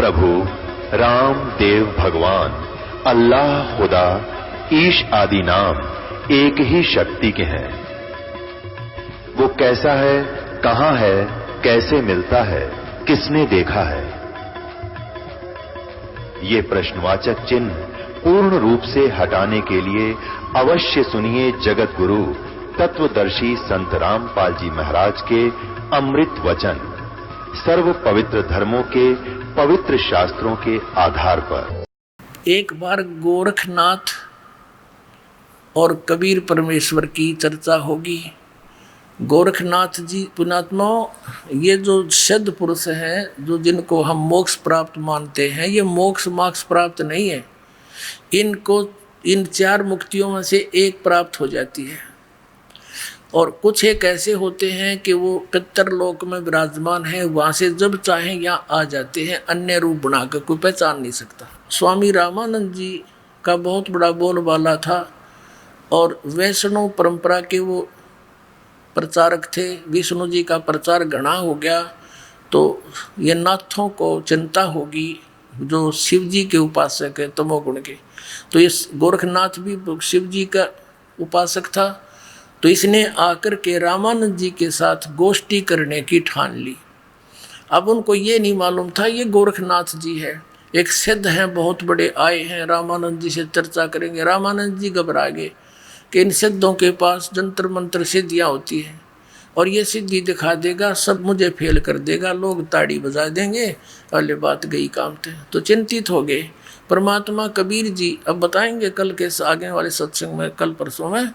प्रभु राम देव भगवान अल्लाह खुदा ईश आदि नाम एक ही शक्ति के हैं। वो कैसा है, कहां है, कैसे मिलता है, किसने देखा है? ये प्रश्नवाचक चिन्ह पूर्ण रूप से हटाने के लिए अवश्य सुनिए जगत गुरु तत्वदर्शी संत रामपाल जी महाराज के अमृत वचन, सर्व पवित्र धर्मों के पवित्र शास्त्रों के आधार पर। एक बार गोरखनाथ और कबीर परमेश्वर की चर्चा होगी। गोरखनाथ जी पुणात्मा, ये जो सिद्ध पुरुष हैं, जो जिनको हम मोक्ष प्राप्त मानते हैं, ये मोक्ष प्राप्त नहीं है। इनको इन चार मुक्तियों में से एक प्राप्त हो जाती है। और कुछ एक ऐसे होते हैं कि वो पितरलोक में विराजमान है, वहाँ से जब चाहें यहाँ आ जाते हैं, अन्य रूप बनाकर कोई पहचान नहीं सकता। स्वामी रामानंद जी का बहुत बड़ा बोलबाला था और वैष्णव परंपरा के वो प्रचारक थे। विष्णु जी का प्रचार घना हो गया तो ये नाथों को चिंता होगी जो शिव जी के उपासक है तमोगुण के। तो ये गोरखनाथ भी शिव जी का उपासक था, तो इसने आकर के रामानंद जी के साथ गोष्ठी करने की ठान ली। अब उनको ये नहीं मालूम था ये गोरखनाथ जी है, एक सिद्ध हैं, बहुत बड़े आए हैं, रामानंद जी से चर्चा करेंगे। रामानंद जी घबरा गए कि इन सिद्धों के पास जंतर मंत्र सिद्धियाँ होती हैं और ये सिद्धि दिखा देगा, सब मुझे फेल कर देगा, लोग ताड़ी बजा देंगे, पहले बात गई काम थे। तो चिंतित हो गए। परमात्मा कबीर जी अब बताएंगे कल के आगे वाले सत्संग में, कल परसों में,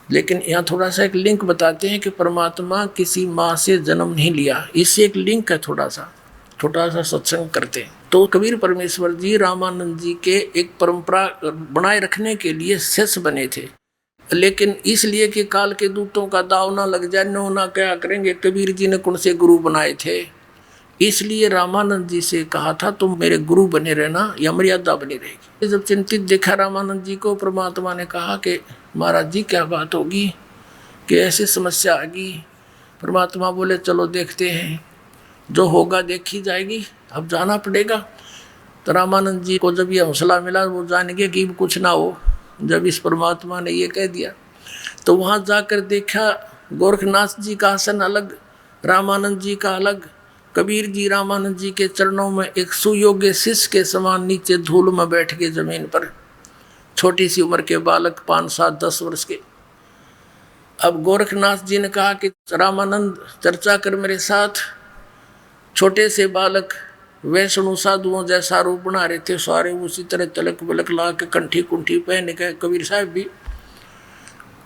लेकिन यहाँ थोड़ा सा एक लिंक बताते हैं कि परमात्मा किसी माँ से जन्म नहीं लिया। इससे एक लिंक है, छोटा सा सत्संग करते हैं। तो कबीर परमेश्वर जी रामानंद जी के एक परंपरा बनाए रखने के लिए शिष्य बने थे, लेकिन इसलिए कि काल के दूतों का दाव ना लग जाए, नो ना क्या करेंगे, कबीर जी ने कौन से गुरु बनाए थे, इसलिए रामानंद जी से कहा था तुम मेरे गुरु बने रहना, या मर्यादा बनी रहेगी। जब चिंतित देखा रामानंद जी को, परमात्मा ने कहा कि महाराज जी क्या बात होगी कि ऐसी समस्या आ गई। परमात्मा बोले चलो देखते हैं, जो होगा देखी जाएगी, अब जाना पड़ेगा। तो रामानंद जी को जब ये हौसला मिला, वो जान गए कि कुछ ना हो। जब इस परमात्मा ने ये कह दिया तो वहाँ जाकर देखा गोरखनाथ जी का आसन अलग, रामानंद जी का अलग। कबीर जी रामानंद जी के चरणों में एक सुयोग्य शिष्य के समान नीचे धूल में बैठ के जमीन पर, छोटी सी उम्र के बालक 5, 7, 10 वर्ष के। अब गोरखनाथ जी ने कहा कि रामानंद चर्चा कर मेरे साथ। छोटे से बालक वैष्णु साधुओं जैसा रूप बना रहे थे, सारे उसी तरह तलक बलक ला के कंठी कुंठी पहन के।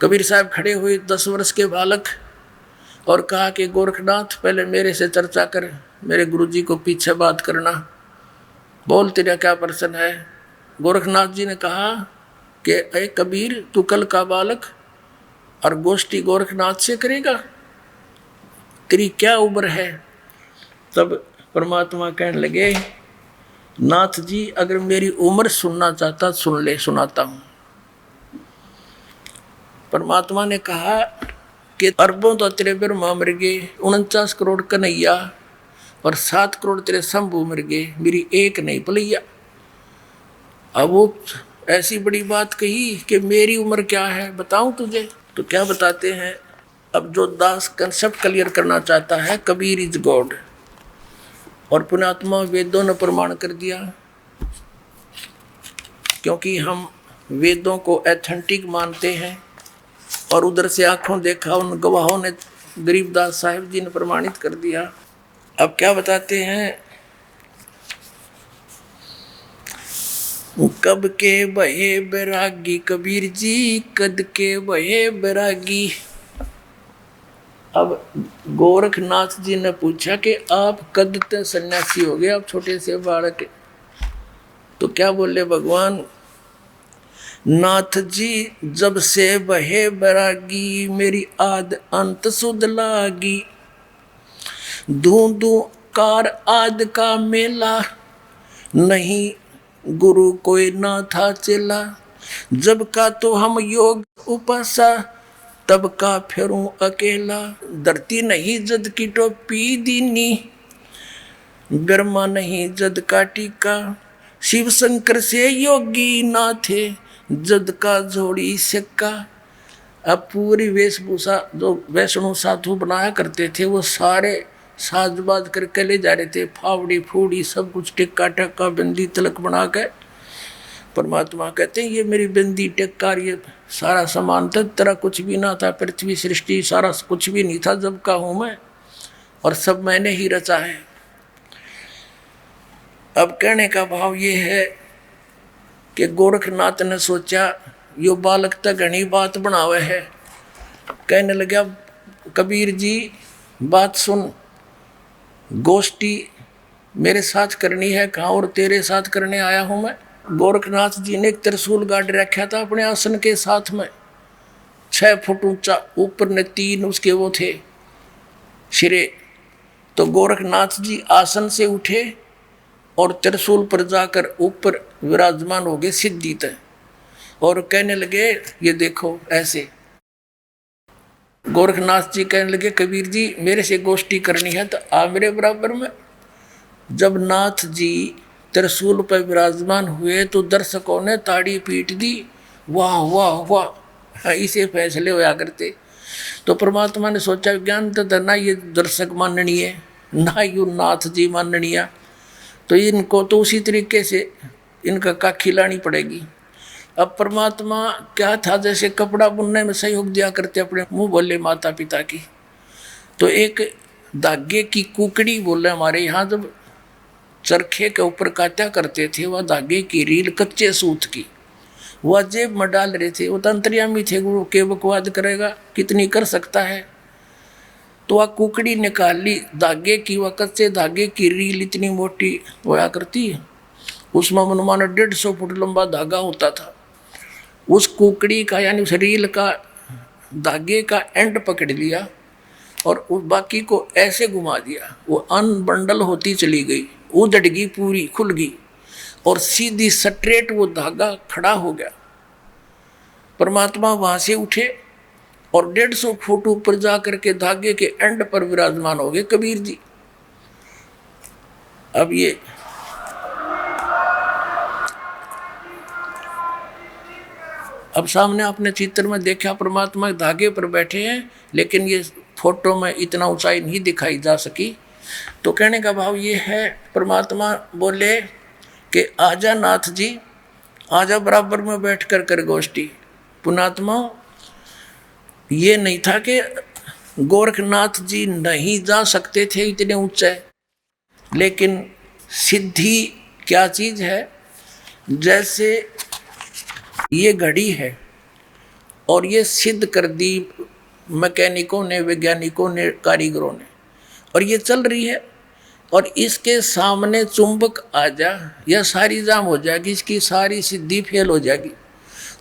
कबीर साहब खड़े हुए 10 वर्ष के बालक और कहा कि गोरखनाथ पहले मेरे से चर्चा कर, मेरे गुरुजी को पीछे बात करना, बोल तेरा क्या प्रश्न है। गोरखनाथ जी ने कहा कि अरे कबीर तू कल का बालक और गोष्ठी गोरखनाथ से करेगा, तेरी क्या उम्र है। तब परमात्मा कहने लगे नाथ जी अगर मेरी उम्र सुनना चाहता सुन ले, सुनाता हूँ। परमात्मा ने कहा कि अरबों तो तेरे ब्रह्मा मर गए, 49 करोड़ कन्हैया और 7 करोड़ तेरे शंभू मर गए, मेरी एक नहीं पलैया। अब वो ऐसी बड़ी बात कही कि मेरी उम्र क्या है बताऊं तुझे। तो क्या बताते हैं, अब जो दास कंसेप्ट क्लियर करना चाहता है, कबीर इज गॉड, और पुण्यात्मा वेदों ने प्रमाण कर दिया। क्योंकि हम वेदों को एथेंटिक मानते हैं और उधर से आंखों देखा उन गवाहों ने, गरीबदास साहिब जी ने प्रमाणित कर दिया। अब क्या बताते हैं, कब के बहे बैरागी कबीर जी, कद के बहे बैरागी। अब गोरखनाथ जी ने पूछा कि आप कद तक सन्यासी हो गए, आप छोटे से बालक। तो क्या बोले भगवान, नाथ जी जब से बहे बैरागी, मेरी आद अंत सुध लागी। धू कार आद का मेला, नहीं गुरु कोई ना था चेला। जब का तो हम योग उपासा, तब का फिरूं अकेला। धरती नहीं जद की टोपी दीनी, ब्रह्मा नहीं जद का टीका, शिव शंकर से योगी ना थे, जद का जोड़ी सिक्का। अब पूरी वेशभूषा जो वैष्णव साधु बनाया करते थे वो सारे साजबाज करके ले जा रहे थे, फावड़ी फूड़ी सब कुछ, टिक्का टक्का बिंदी तिलक बना के। परमात्मा कहते हैं ये मेरी बिंदी टिक्का ये सारा सामान था, तेरा कुछ भी ना था, पृथ्वी सृष्टि सारा कुछ भी नहीं था जब का हूं मैं, और सब मैंने ही रचा है। अब कहने का भाव ये है कि गोरखनाथ ने सोचा यो बालक तो घनी बात बनावे है। कहने लगा कबीर जी बात सुन, गोष्ठी मेरे साथ करनी है, कहाँ और तेरे साथ करने आया हूँ मैं। गोरखनाथ जी ने एक त्रिशूल गाड़ रखा था अपने आसन के साथ में, 6 फुट ऊंचा, ऊपर ने 3 उसके वो थे सिरे। तो गोरखनाथ जी आसन से उठे और त्रिशूल पर जाकर ऊपर विराजमान हो गए सिद्धि तक, और कहने लगे ये देखो ऐसे। गोरखनाथ जी कहने लगे कबीर जी मेरे से गोष्ठी करनी है तो आ मेरे बराबर में। जब नाथ जी त्रिशूल पर विराजमान हुए तो दर्शकों ने ताड़ी पीट दी, वाह वाह वाह, इसे फैसले होया करते। तो परमात्मा ने सोचा ज्ञान तो ना ये दर्शक माननी है ना यू नाथ जी माननिया, तो इनको तो उसी तरीके से इनका का खिलानी पड़ेगी। अब परमात्मा क्या था, जैसे कपड़ा बुनने में सहयोग दिया करते अपने मुंह बोले माता पिता की, तो एक धागे की कुकड़ी बोले हमारे यहाँ जब चरखे के ऊपर काटा करते थे, वह धागे की रील कच्चे सूत की वह जेब में डाल रहे थे। वो तंत्रियामी थे, गुरु के बकवाद करेगा कितनी कर सकता है। तो वह कुकड़ी निकाल ली धागे की, वह कच्चे धागे की रील इतनी मोटी होया करती, उसमें मनमाना 150 फुट लंबा धागा होता था। उस कुकड़ी का यानी उस रील का धागे का एंड पकड़ लिया और उस बाकी को ऐसे घुमा दिया, वो अनबंडल होती चली गई, उधड़ गई, पूरी खुल गई और सीधी स्ट्रेट वो धागा खड़ा हो गया। परमात्मा वहां से उठे और 150 फुट ऊपर जाकर के धागे के एंड पर विराजमान हो गए कबीर जी। अब ये अब सामने आपने चित्र में देखा परमात्मा धागे पर बैठे हैं, लेकिन ये फोटो में इतना ऊंचाई नहीं दिखाई जा सकी। तो कहने का भाव ये है, परमात्मा बोले कि आजा नाथ जी, आजा बराबर में बैठ कर गोष्ठी। पुणात्मा ये नहीं था कि गोरखनाथ जी नहीं जा सकते थे इतने ऊंचे, लेकिन सिद्धि क्या चीज है। जैसे ये घड़ी है और ये सिद्ध कर दी मैकेनिकों ने, वैज्ञानिकों ने, कारीगरों ने, और ये चल रही है, और इसके सामने चुंबक आ जा या सारी जाम हो जाएगी, इसकी सारी सिद्धि फेल हो जाएगी।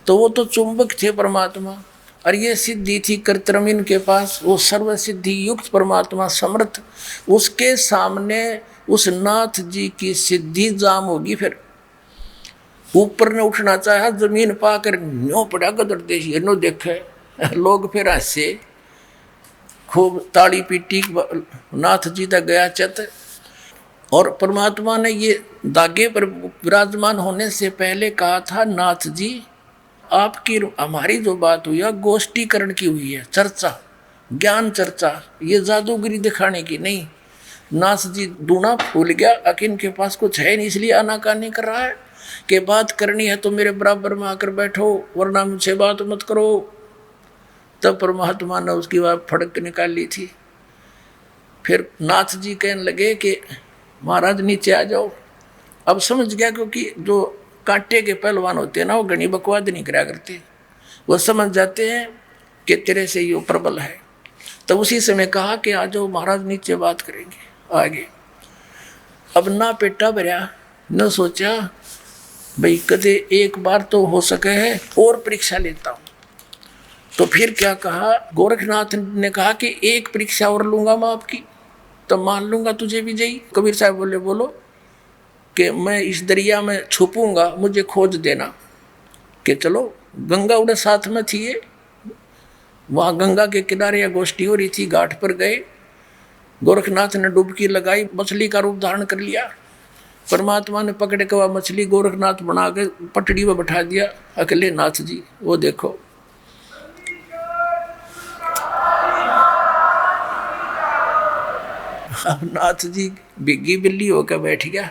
तो वो तो चुंबक थे परमात्मा, और ये सिद्धि थी कर्तृम इनके पास, वो सर्व सिद्धि युक्त परमात्मा समर्थ, उसके सामने उस नाथ जी की सिद्धि जाम होगी। फिर ऊपर ने उठना चाहा, जमीन पाकर न्यो पड़ा गदर देश, नो देखे लोग फिर हंसे, खूब ताड़ी पीटी, नाथ जी तक गया चत। और परमात्मा ने ये धागे पर विराजमान होने से पहले कहा था, नाथ जी आपकी हमारी जो बात हुई है गोष्ठीकरण की हुई है, चर्चा, ज्ञान चर्चा, ये जादूगिरी दिखाने की नहीं। नाथ जी दूना फूल गया, अकिन के पास कुछ है नहीं, इसलिए आनाकानी कर रहा है कि बात करनी है तो मेरे बराबर में आकर बैठो, वरना मुझसे बात मत करो। तब परमात्मा ने उसकी बात फड़क निकाल ली थी। फिर नाथ जी कहने लगे कि महाराज नीचे आ जाओ। अब समझ गया, क्योंकि जो कांटे के पहलवान होते हैं ना, वो घनी बकवाद नहीं करा करते, वो समझ जाते हैं कि तेरे से ये प्रबल है। तब उसी समय कहा कि आ जाओ महाराज नीचे बात करेंगे। आगे अब ना पेटा भरया, न सोचा भाई कदे एक बार तो हो सके है और परीक्षा लेता हूँ। तो फिर क्या कहा, गोरखनाथ ने कहा कि एक परीक्षा और लूंगा मैं आपकी, तो मान लूंगा तुझे विजयी। कबीर साहब बोले बोलो कि मैं इस दरिया में छुपूंगा, मुझे खोज देना। कि चलो, गंगा उड़े साथ में थी, वहाँ गंगा के किनारे या गोष्ठी हो रही थी, घाट पर गए, गोरखनाथ ने डुबकी लगाई, मछली का रूप धारण कर लिया। परमात्मा ने पकड़ के वह मछली गोरखनाथ बना के पटड़ी में बैठा दिया। अकेले नाथ जी वो देखो, अब नाथ जी बिग्गी बिल्ली होकर बैठ गया।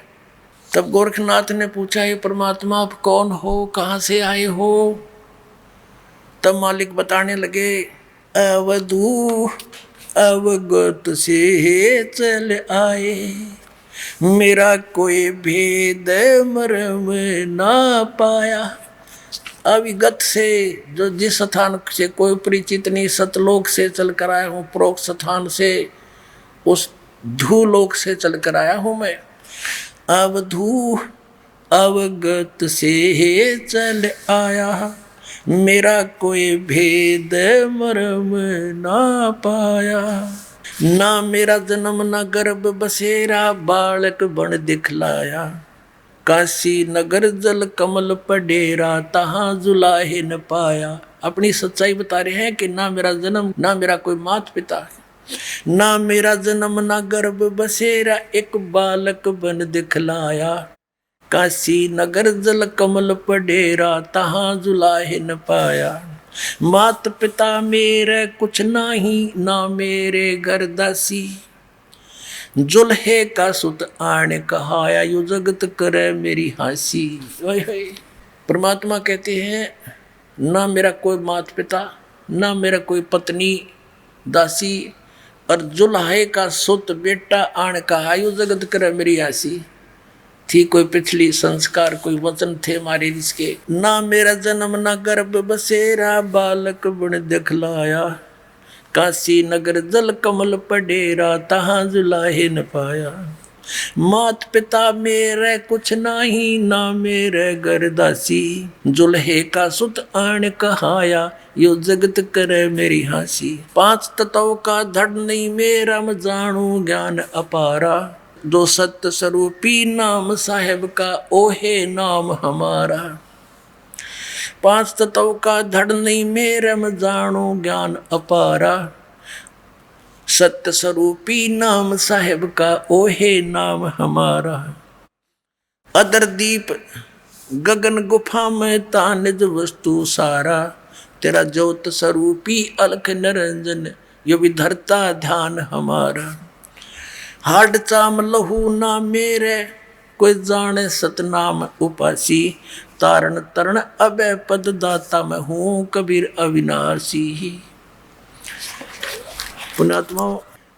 तब गोरखनाथ ने पूछा, हे परमात्मा आप कौन हो, कहाँ से आए हो? तब मालिक बताने लगे, अवधू अवगत से चल आए, मेरा कोई भेद मर्म ना पाया। अविगत से, जो जिस स्थान से कोई परिचित नहीं, सतलोक से चल कर आया हूँ, प्रोक्त स्थान से, उस धूलोक से चल कर आया हूँ मैं। अवधू अवगत से चल आया, मेरा कोई भेद मर्म ना पाया। ना मेरा जन्म ना गर्भ बसेरा, बालक बन दिखलाया, काशी नगर जल कमल पडेरा, तहाँ जुलाहे न पाया। अपनी सच्चाई बता रहे हैं कि ना मेरा जन्म, ना मेरा कोई माता पिता, ना मेरा जन्म ना गर्भ बसेरा, एक बालक बन दिखलाया, काशी नगर जल कमल पडेरा, तहाँ जुलाहे न पाया। मात पिता मेरे कुछ नाही, ना मेरे घर दासी, जुल्हे का सुत आने कहाया, यू जगत करे मेरी हासी। परमात्मा कहते हैं, ना मेरा कोई माता पिता, ना मेरा कोई पत्नी दासी, और जुल्हे का सुत बेटा आने कहा, यू जगत करे मेरी हासी। थी कोई पिछली संस्कार, कोई वचन थे हमारे इसके। ना मेरा जन्म ना गर्भ बसेरा, बालक बन दिखलाया, काशी नगर जल कमल पडेरा, तहाँ जुलाहे न पाया। मात पिता मेरे कुछ नाही, ना मेरे घर दासी, जुल्हे का सुत आन कहाया, यो जगत करे मेरी हासी। पांच तत्व का धड़ नहीं मेरा, मैं जानू ज्ञान अपारा, जो सत्य स्वरूपी नाम साहेब का, ओहे नाम हमारा। पांच तत्व का धड़ नहीं मेरे, मैं जानू ज्ञान अपारा, सत्य स्वरूपी नाम साहेब का, ओहे नाम हमारा। अदर दीप गगन गुफा में तानिज वस्तु सारा, तेरा ज्योत स्वरूपी अलख निरंजन, यो भी धरता ध्यान हमारा। हाड चाम लहू ना मेरे, कोई जाने सतनाम उपासी, तारण तरण अभय पद दाता मैं हूँ, कबीर अविनाशी। पुण्यात्मा,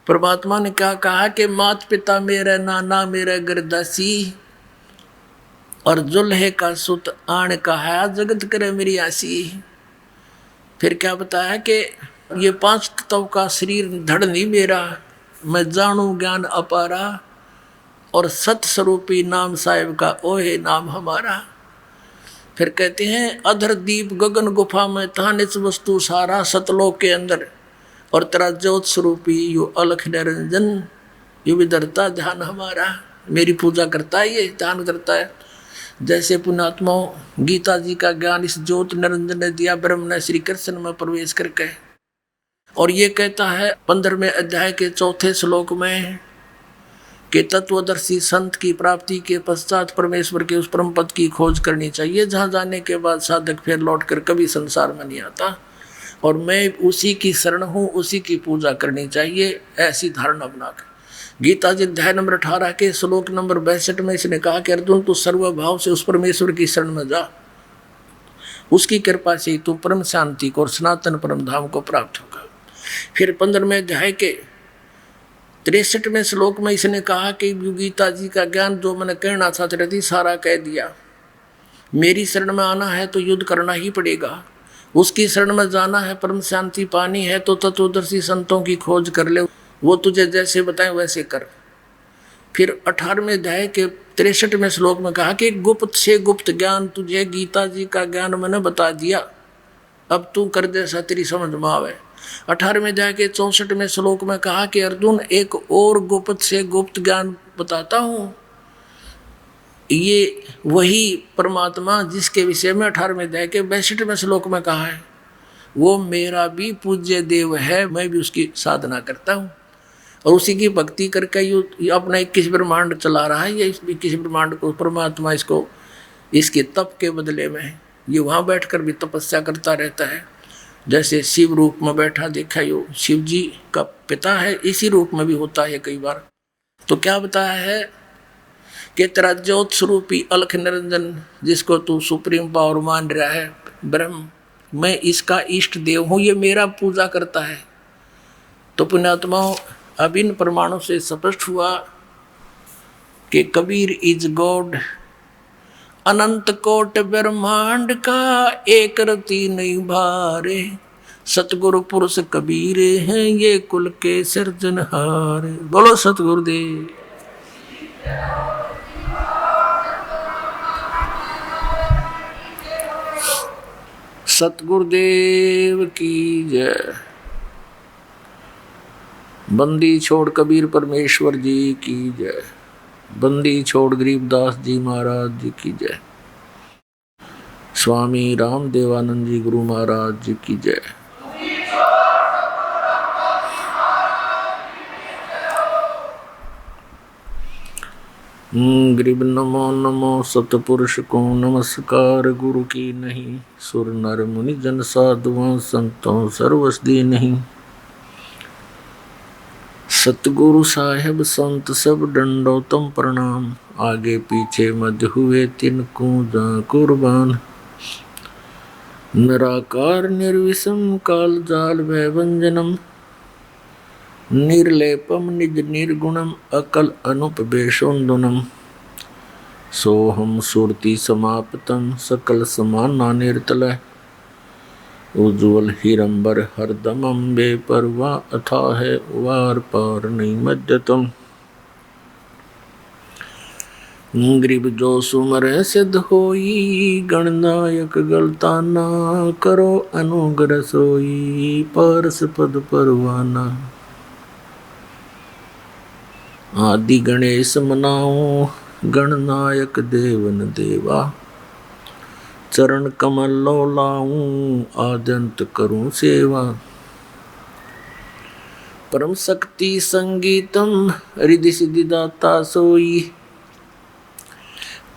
परमात्मा ने क्या कहा कि मात पिता मेरे नाना मेरे गरदासी, और जुल्हे का सुत आन कहा, जगत करे मेरी आसी। फिर क्या बताया कि ये पांच तत्व का शरीर धड़ नहीं मेरा, मैं जानू ज्ञान अपारा, और सत स्वरूपी नाम साहेब का, ओहे नाम हमारा। फिर कहते हैं, अधर दीप गगन गुफा में तानिच वस्तु सारा, सतलोक के अंदर, और तेरा ज्योत स्वरूपी यो अलख निरंजन, यो भी धरता ध्यान हमारा। मेरी पूजा करता है, ये ध्यान करता है। जैसे पुण्यात्माओं, गीता जी का ज्ञान इस ज्योत निरंजन ने दिया ब्रह्म ने श्री कृष्ण में प्रवेश करके। और ये कहता है 15वें अध्याय के 4थे श्लोक में कि तत्वदर्शी संत की प्राप्ति के पश्चात परमेश्वर के उस परम पद की खोज करनी चाहिए, जहाँ जाने के बाद साधक फिर लौटकर कभी संसार में नहीं आता, और मैं उसी की शरण हूँ, उसी की पूजा करनी चाहिए, ऐसी धारणा बनाकर। गीता जी अध्याय नंबर 18 के श्लोक नंबर 62 में इसने कहा कि अर्जुन तू सर्वभाव से उस परमेश्वर की शरण में जा, उसकी कृपा से तू परम शांति को और सनातन परम धाम को प्राप्त होगा। फिर 15वें अध्याय के 63वें श्लोक में इसने कहा कि गीता जी का ज्ञान जो मैंने कहना चाहती रहती सारा कह दिया। मेरी शरण में आना है तो युद्ध करना ही पड़ेगा, उसकी शरण में जाना है, परम शांति पानी है तो तत्वदर्शी संतों की खोज कर ले, वो तुझे जैसे बताएं वैसे कर। फिर 18वें अध्याय के 63वें श्लोक में कहा कि गुप्त से गुप्त ज्ञान तुझे गीता जी का ज्ञान मैंने बता दिया, अब तू कर जैसा तेरी समझ में आवे। 18वें अध्याय के 64वें श्लोक में कहा कि अर्जुन एक और गुप्त से गुप्त ज्ञान बताता हूँ, ये वही परमात्मा जिसके विषय में 18वें अध्याय के 62वें श्लोक में कहा है, वो मेरा भी पूज्य देव है, मैं भी उसकी साधना करता हूँ। और उसी की भक्ति करके ये अपना 21 ब्रह्मांड चला रहा है। ये 21 ब्रह्मांड को परमात्मा इसको इसके तप के बदले में ये वहाँ बैठकर भी तपस्या करता रहता है। जैसे शिव रूप में बैठा देखा, यो शिव जी का पिता है, इसी रूप में भी होता है कई बार। तो क्या बताया है कि तेरा ज्योत स्वरूपी अलख निरंजन जिसको तू सुप्रीम पावर मान रहा है ब्रह्म, मैं इसका इष्ट देव हूँ, ये मेरा पूजा करता है। तो पुण्यात्माओं, अब इन प्रमाणों से स्पष्ट हुआ कि कबीर इज गॉड। अनंत कोट ब्रह्मांड का एक रति नहीं भारे, सतगुरु पुरुष कबीर हैं ये कुल के सिरजनहार। बोलो सतगुरुदेव। सतगुरुदेव की जय। बंदी छोड़ कबीर परमेश्वर जी की जय। बंदी छोड़ गरीबदास जी महाराज जी की जय। स्वामी राम देवानंद जी गुरु महाराज जी की जय। गरीब नमो नमो सतपुरुष को नमस्कार, गुरु की नहीं सुर नर मुनि जन साधुओं संतों सर्वसदी नहीं। सतगुरु साहेब संत सब दंडोतम प्रणाम, आगे पीछे मध्य हुए तिनको जा कुर्बान। निराकार निर्विषम काल जाल वैवंजनम, निर्लेपम निज निर्गुणम अकल अनुपवेशोन्दुनम। सोहम सुरति समाप्तम सकल समाना निर्तलय, उज्ज्वल हिरंबर हरदमम बेपरवा अथा है वार पार नहीं मध्यतम। गरीब जो सुमर सिद्ध होई, गणनायक गलता ना करो अनुग्रह सोई, पारस पद परवाना। आदि गणेश मनाओ गणनायक देवन देवा, चरण कमल लो लाऊं आद्यंत करूं सेवा। परम शक्ति संगीतम रिधि सिद्धि दाता सोई,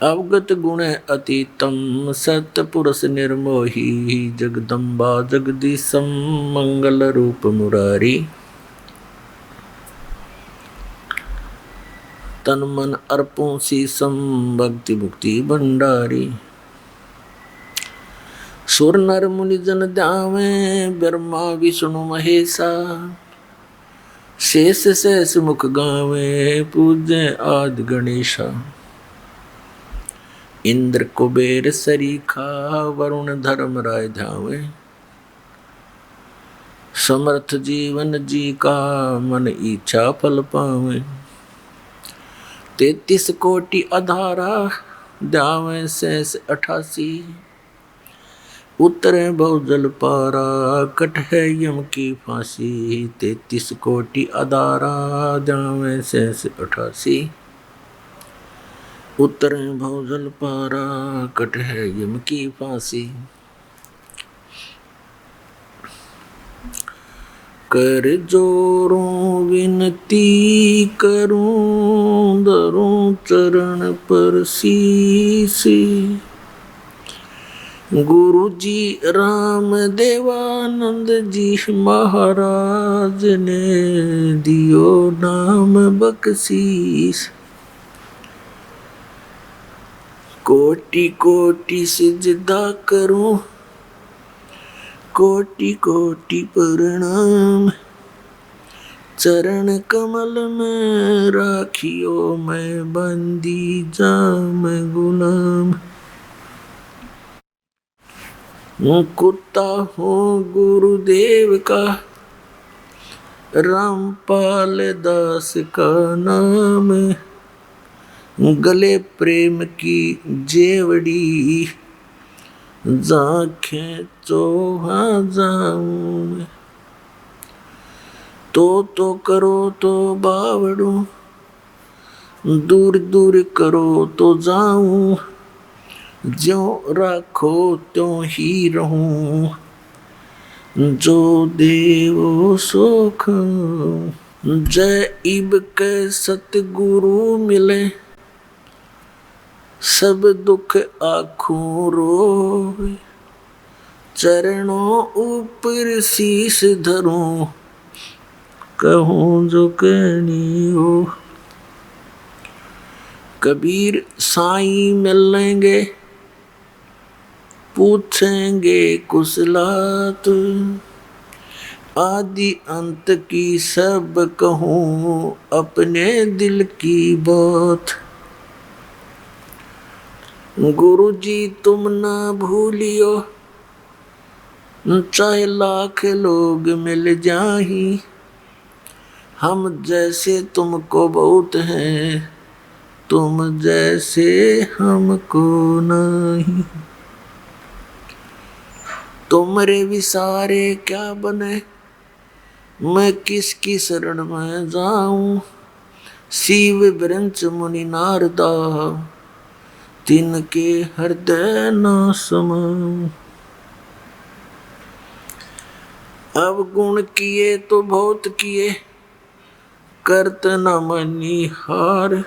अवगत गुण अतीतम सत्य पुरुष निर्मोही। जगदम्बा जगदीशम मंगल रूप मुरारी, तन मन अर्पों शीसम भक्ति मुक्ति भंडारी। सुर नर मुनि जन ध्यावे ब्रह्मा विष्णु महेशा, शेष शेष मुख गावे पूज्य आदि गणेशा। इंद्र कुबेर सरीखा वरुण धर्म राय ध्यावे, समर्थ जीवन जी का मन इच्छा फल पावे। 33 कोटि अधारा ध्यावे शेष 88, उतरे बहुजल पारा कट है यम की फांसी। 33 कोटि अधारा ध्यावे शेष 88, उतरे बहुजल पारा कट है यम की फांसी। कर जोरों विनती करूं धरूं चरण पर शीश। गुरु जी राम देवानंद जी महाराज ने दियो नाम बख्शीश। कोटि कोटि सिजदा करूं कोटि कोटि प्रणाम, चरण कमल में राखियो मैं बंदी जाम गुलाम। कुत्ता हूँ गुरुदेव का रामपाल दास का नाम, गले प्रेम की जेवड़ी जाखें चोहा जाऊं। तो करो तो बावड़ू, दूर दूर करो तो जाऊं। ज्यों राखो त्यों ही रहूं, जो देवो सो खाऊं। जय इब के सतगुरु मिले, सब दुख आँखों रोए। चरणों ऊपर शीश धरूं, कहूँ जो कहनी हो। कबीर साईं मिलेंगे, पूछेंगे कुशलात, आदि अंत की सब कहूँ अपने दिल की बात। गुरु जी तुम ना भूलियो, चाहे लाख लोग मिल जाही, हम जैसे तुमको बहुत हैं, तुम जैसे हमको नहीं। तुमरे विसारे क्या बने, मैं किसकी शरण में जाऊं। शिव ब्रंच मुनि नारदा, तिनके हृदय न समाऊं। अब गुण किए तो बहुत किए, करत न मनी हार।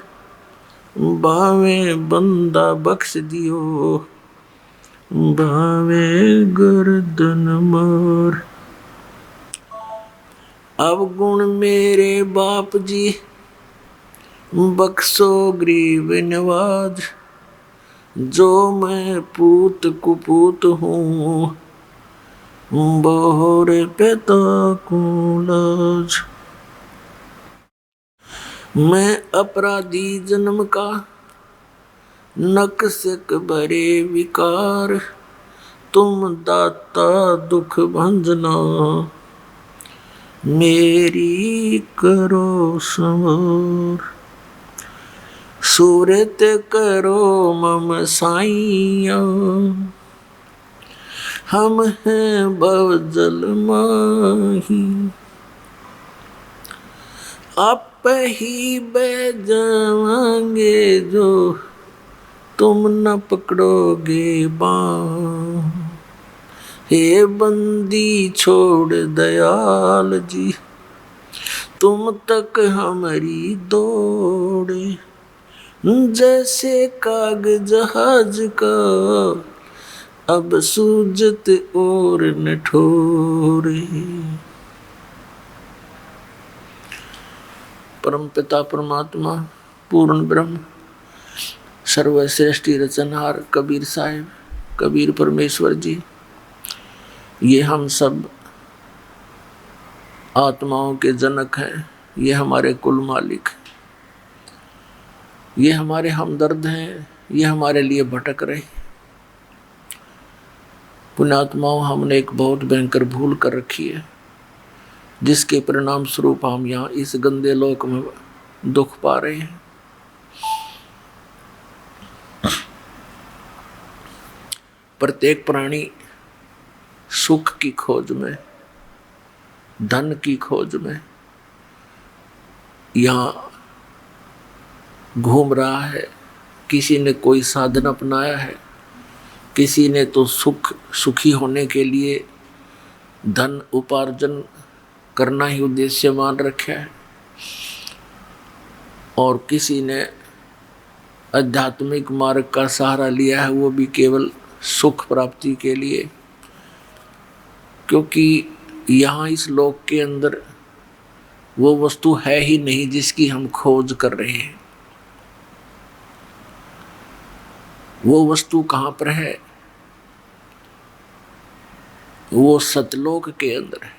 बावे बंदा बख्श दियो, बावे गर्दन मार। अब गुण मेरे बाप जी, बख्शो गरीब नवाज। जो मैं पूत कुपूत हूँ, बोहर पिता को लाज। मैं अपराधी जन्म का, नक्सक भरे विकार। तुम दाता दुख भंजना, मेरी करो संवार। सूरत करो मम साईया, हम हैं भवजल माही। आप ही बह जाएंगे जो, तुम न पकड़ोगे बाँ। हे बंदी छोड़ दयाल जी, तुम तक हमारी दौड़े। जैसे काग जहाज का, अब सूजत और न ठोरे। परम पिता परमात्मा पूर्ण ब्रह्म सर्वश्रेष्ठी रचनहार कबीर साहिब, कबीर परमेश्वर जी, ये हम सब आत्माओं के जनक हैं। ये हमारे कुल मालिक हैं, ये हमारे हमदर्द हैं, ये हमारे लिए भटक रहे। पुण्यात्माओं, हमने एक बहुत भयंकर भूल कर रखी है, जिसके परिणाम स्वरूप हम यहाँ इस गंदे लोक में दुख पा रहे हैं। प्रत्येक प्राणी सुख की खोज में, धन की खोज में यहाँ घूम रहा है। किसी ने कोई साधन अपनाया है, किसी ने तो सुखी होने के लिए धन उपार्जन करना ही उद्देश्य मान रखा है, और किसी ने आध्यात्मिक मार्ग का सहारा लिया है, वो भी केवल सुख प्राप्ति के लिए। क्योंकि यहाँ इस लोक के अंदर वो वस्तु है ही नहीं जिसकी हम खोज कर रहे हैं। वो वस्तु कहाँ पर है? वो सतलोक के अंदर है।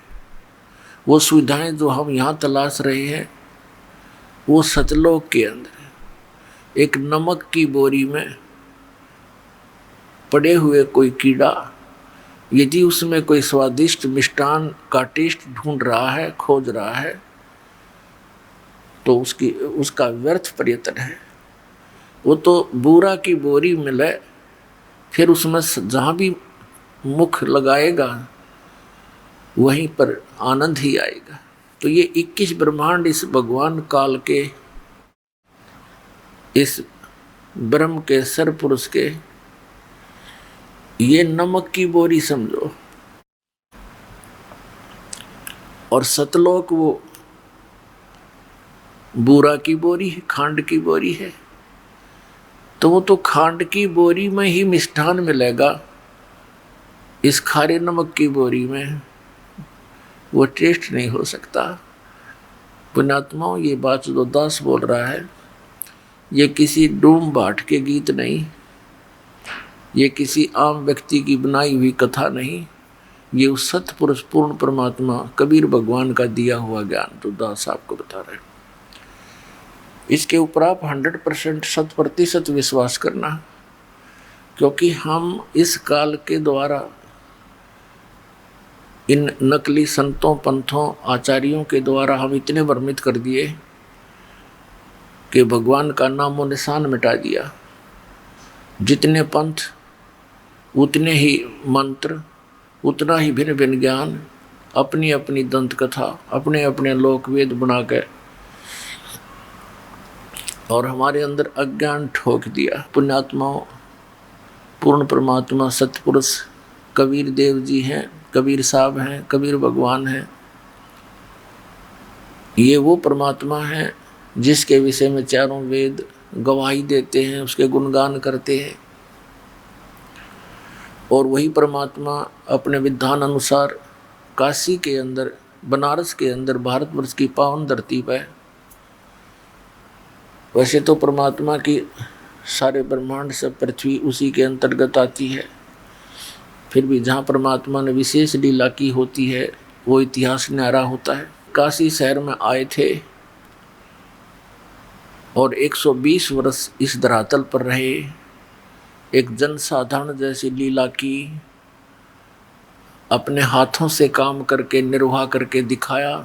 वो सुविधाएं जो हम यहाँ तलाश रहे हैं, वो सतलोक के अंदर है। एक नमक की बोरी में पड़े हुए कोई कीड़ा यदि उसमें कोई स्वादिष्ट मिष्टान का टेस्ट ढूंढ रहा है, खोज रहा है, तो उसका व्यर्थ प्रयत्न है। वो तो बूरा की बोरी मिले, फिर उसमें जहाँ भी मुख लगाएगा वहीं पर आनंद ही आएगा। तो ये 21 ब्रह्मांड इस भगवान काल के, इस ब्रह्म के सरपुरुष के, ये नमक की बोरी समझो। और सतलोक वो बूरा की बोरी है, खांड की बोरी है, तो वो तो खांड की बोरी में ही मिष्ठान मिलेगा, इस खारे नमक की बोरी में वो टेस्ट नहीं हो सकता। पुण्यात्माओं, ये बात जो दास बोल रहा है, ये किसी डूम भाट के गीत नहीं, ये किसी आम व्यक्ति की बनाई हुई कथा नहीं, ये उस सतपुरुष पूर्ण परमात्मा कबीर भगवान का दिया हुआ ज्ञान तो दास आपको बता रहे हैं। इसके ऊपर आप 100% 100% विश्वास करना, क्योंकि हम इस काल के द्वारा इन नकली संतों, पंथों, आचार्यों के द्वारा हम इतने भ्रमित कर दिए कि भगवान का नामो निशान मिटा दिया। जितने पंथ उतने ही मंत्र, उतना ही भिन्न भिन्न ज्ञान, अपनी अपनी दंत कथा, अपने अपने लोक वेद बना के और हमारे अंदर अज्ञान ठोक दिया। पुण्यात्माओं, पूर्ण परमात्मा सतपुरुष कबीर देव जी हैं, कबीर साहब हैं, कबीर भगवान हैं। ये वो परमात्मा हैं जिसके विषय में चारों वेद गवाही देते हैं, उसके गुणगान करते हैं। और वही परमात्मा अपने विधान अनुसार काशी के अंदर, बनारस के अंदर, भारतवर्ष की पावन धरती पर, वैसे तो परमात्मा की सारे ब्रह्मांड से पृथ्वी उसी के अंतर्गत आती है, फिर भी जहाँ परमात्मा ने विशेष लीला की होती है वो इतिहास न्यारा होता है। काशी शहर में आए थे और 120 वर्ष इस धरातल पर रहे, एक जनसाधारण जैसी लीला की, अपने हाथों से काम करके निर्वाह करके दिखाया।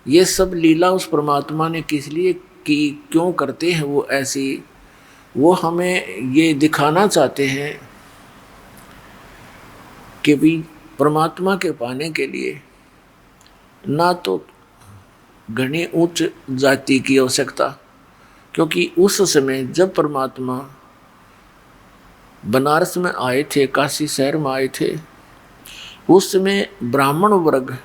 ये सब लीला उस परमात्मा ने किस लिए की, क्यों करते हैं वो ऐसी, वो हमें ये दिखाना चाहते हैं कि भी परमात्मा के पाने के लिए ना तो घनी उच्च जाति की आवश्यकता, क्योंकि उस समय जब परमात्मा बनारस में आए थे, काशी शहर में आए थे, उस समय ब्राह्मण वर्ग,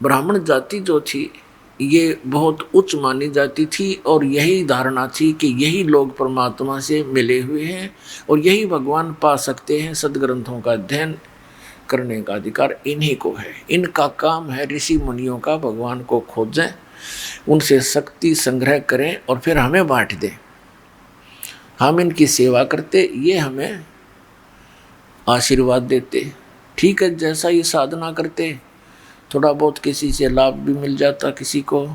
ब्राह्मण जाति जो थी ये बहुत उच्च मानी जाती थी और यही धारणा थी कि यही लोग परमात्मा से मिले हुए हैं और यही भगवान पा सकते हैं। सदग्रंथों का अध्ययन करने का अधिकार इन्हीं को है, इनका काम है ऋषि मुनियों का भगवान को खोजें, उनसे शक्ति संग्रह करें और फिर हमें बांट दें। हम इनकी सेवा करते, ये हमें आशीर्वाद देते। ठीक है, जैसा ये साधना करते, थोड़ा बहुत किसी से लाभ भी मिल जाता किसी को,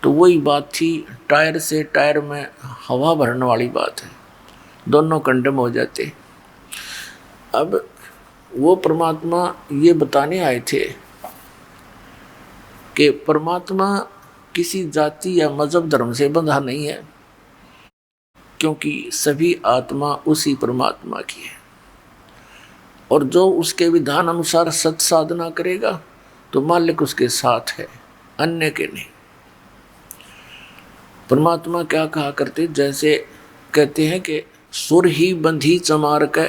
तो वही बात थी, टायर से टायर में हवा भरने वाली बात है, दोनों कंडम हो जाते। अब वो परमात्मा ये बताने आए थे कि परमात्मा किसी जाति या मजहब धर्म से बंधा नहीं है, क्योंकि सभी आत्मा उसी परमात्मा की है और जो उसके विधान अनुसार सत साधना करेगा तो मालिक उसके साथ है, अन्य के नहीं। परमात्मा क्या कहा करते, जैसे कहते हैं कि सुर ही बंधी चमार के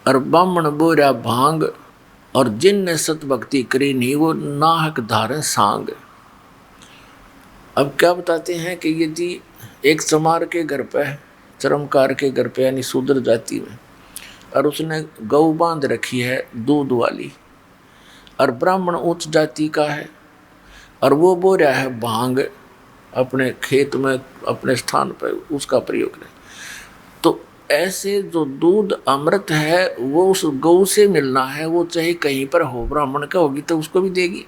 और बामण बोरा भांग, और जिनने सत भक्ति करी नहीं वो नाहक धारे सांग। अब क्या बताते हैं कि यदि एक चमार के घर पे, चरमकार के घर पे यानी शूद्र जाति में, और उसने गौ बांध रखी है दूध वाली, और ब्राह्मण उच्च जाति का है और वो बो रहा है भांग अपने खेत में, अपने स्थान पर उसका प्रयोग करें, तो ऐसे जो दूध अमृत है वो उस गौ से मिलना है, वो चाहे कहीं पर हो, ब्राह्मण का होगी तो उसको भी देगी,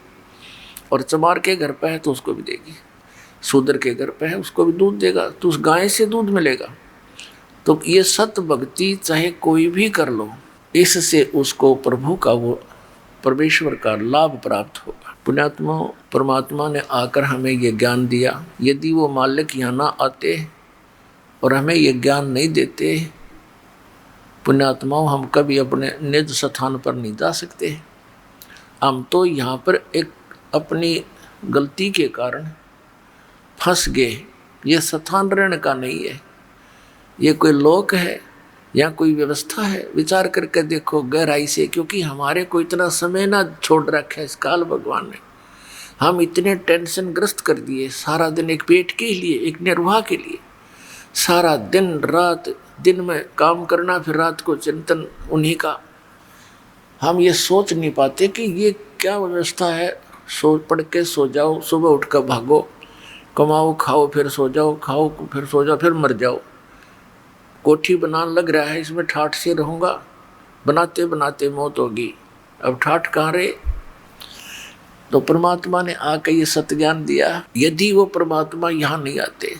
और चमार के घर पर है तो उसको भी देगी, शूद्र के घर पर है उसको भी दूध देगा, तो उस गाय से दूध मिलेगा। तो ये सत भक्ति चाहे कोई भी कर लो, इससे उसको प्रभु का, वो परमेश्वर का लाभ प्राप्त होगा। पुण्यात्मा, परमात्मा ने आकर हमें ये ज्ञान दिया, यदि वो मालिक यहाँ ना आते और हमें ये ज्ञान नहीं देते, पुण्यात्माओं, हम कभी अपने निज स्थान पर नहीं जा सकते। हम तो यहाँ पर एक अपनी गलती के कारण फंस गए। ये स्थान रहने का नहीं है, ये कोई लोक है या कोई व्यवस्था है। विचार करके देखो गहराई से, क्योंकि हमारे को इतना समय ना छोड़ रखा है इस काल भगवान ने। हम इतने टेंशन ग्रस्त कर दिए, सारा दिन एक पेट के लिए, एक निर्वाह के लिए, सारा दिन रात, दिन में काम करना, फिर रात को चिंतन उन्हीं का। हम ये सोच नहीं पाते कि ये क्या व्यवस्था है। सो पढ़ के सो जाओ, सुबह उठ कर भागो, कमाओ खाओ, फिर सो जाओ, खाओ फिर सो जाओ, फिर मर जाओ। कोठी बनाने लग रहा है, इसमें ठाठ से रहूँगा, बनाते बनाते मौत होगी, अब ठाठ कहाँ रहे। तो परमात्मा ने आकर ये सत्य ज्ञान दिया। यदि वो परमात्मा यहाँ नहीं आते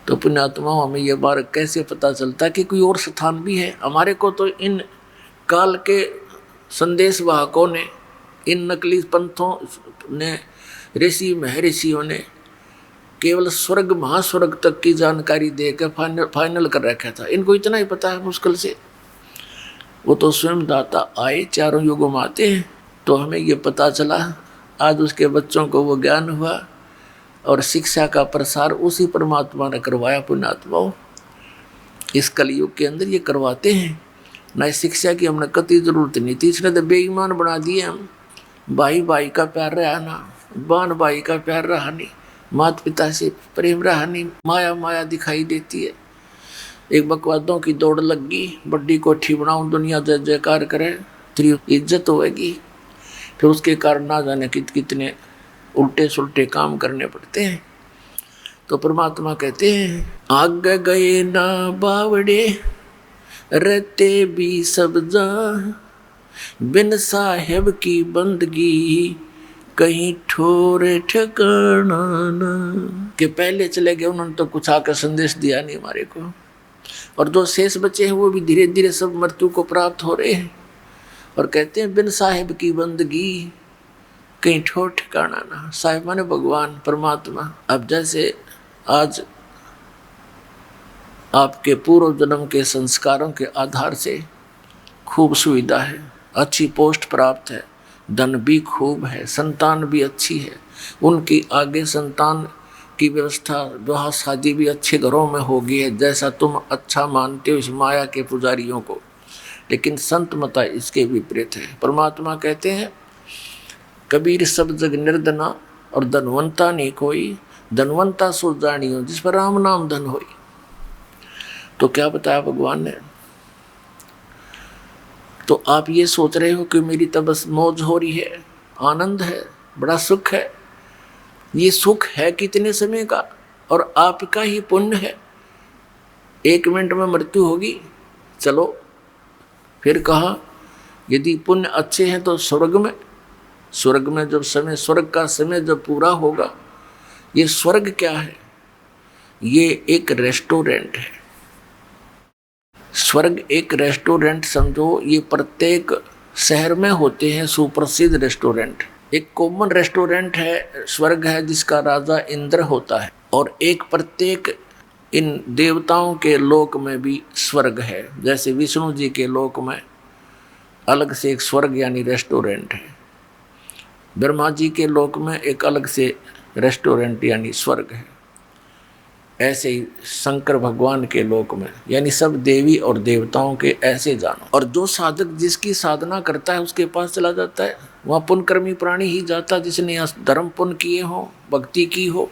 तो पुण्यात्मा हमें ये बार कैसे पता चलता कि कोई और स्थान भी है। हमारे को तो इन काल के संदेश वाहकों ने, इन नकली पंथों ने, ऋषि महर्षियों ने केवल स्वर्ग महास्वर्ग तक की जानकारी देकर फाइनल कर रखा था। इनको इतना ही पता है मुश्किल से। वो तो स्वयं दाता आए, चारों युगों में आते हैं, तो हमें ये पता चला। आज उसके बच्चों को वो ज्ञान हुआ और शिक्षा का प्रसार उसी परमात्मा ने करवाया। पुण्यात्माओं, इस कलयुग के अंदर ये करवाते हैं। न शिक्षा की हमने कतई जरूरत नहीं थी, इसने तो बेईमान बना दिए हम। भाई भाई का प्यार रहा ना, बान भाई का प्यार रहा नहीं, माता पिता से प्रेम रहा नहीं, माया माया दिखाई देती है। एक बकवादों की दौड़ लग गई, बड्डी कोठी बनाऊं, दुनिया जय जयकार करे, तेरी इज्जत होएगी। फिर उसके कारण ना जाने कितने उल्टे सुलटे काम करने पड़ते हैं। तो परमात्मा कहते हैं, आगे गए ना बावड़े रहते भी सब जा, बिन साहेब की बंदगी कहीं ठोर ठिकाना ना। के पहले चले गए, उन्होंने तो कुछ आकर संदेश दिया नहीं हमारे को। और जो शेष बचे हैं वो भी धीरे धीरे सब मृत्यु को प्राप्त हो रहे हैं। और कहते हैं बिन साहिब की बंदगी कहीं ठोर ठिकाना ना। साहिब माने भगवान परमात्मा। अब जैसे आज आपके पूर्व जन्म के संस्कारों के आधार से खूब सुविधा है, अच्छी पोस्ट प्राप्त है, धन भी खूब है, संतान भी अच्छी है, उनकी आगे संतान की व्यवस्था, विवाह शादी भी अच्छे घरों में होगी है, जैसा तुम अच्छा मानते हो इस माया के पुजारियों को। लेकिन संत मता इसके विपरीत है। परमात्मा कहते हैं, कबीर सब जग निर्धना और धनवंता नहीं कोई, धनवंता सो जानियो जिस पर राम नाम धन होई। तो क्या बताया भगवान ने। तो आप ये सोच रहे हो कि मेरी तो बस मौज हो रही है, आनंद है, बड़ा सुख है। ये सुख है कितने समय का और आपका ही पुण्य है। 1 मिनट में मृत्यु होगी। चलो फिर कहा, यदि पुण्य अच्छे हैं तो स्वर्ग में जब समय, स्वर्ग का समय जब पूरा होगा। ये स्वर्ग क्या है? ये एक रेस्टोरेंट है। स्वर्ग एक रेस्टोरेंट समझो। ये प्रत्येक शहर में होते हैं सुप्रसिद्ध रेस्टोरेंट। एक कॉमन रेस्टोरेंट है, स्वर्ग है, जिसका राजा इंद्र होता है। और एक प्रत्येक इन देवताओं के लोक में भी स्वर्ग है। जैसे विष्णु जी के लोक में अलग से एक स्वर्ग यानी रेस्टोरेंट है, ब्रह्मा जी के लोक में एक अलग से रेस्टोरेंट यानी स्वर्ग है। ऐसे ही शंकर भगवान के लोक में, यानी सब देवी और देवताओं के ऐसे जानो। और जो साधक जिसकी साधना करता है उसके पास चला जाता है। वहाँ पुण्यकर्मी प्राणी ही जाता जिसने धर्म पुण्य किए हो, भक्ति की हो।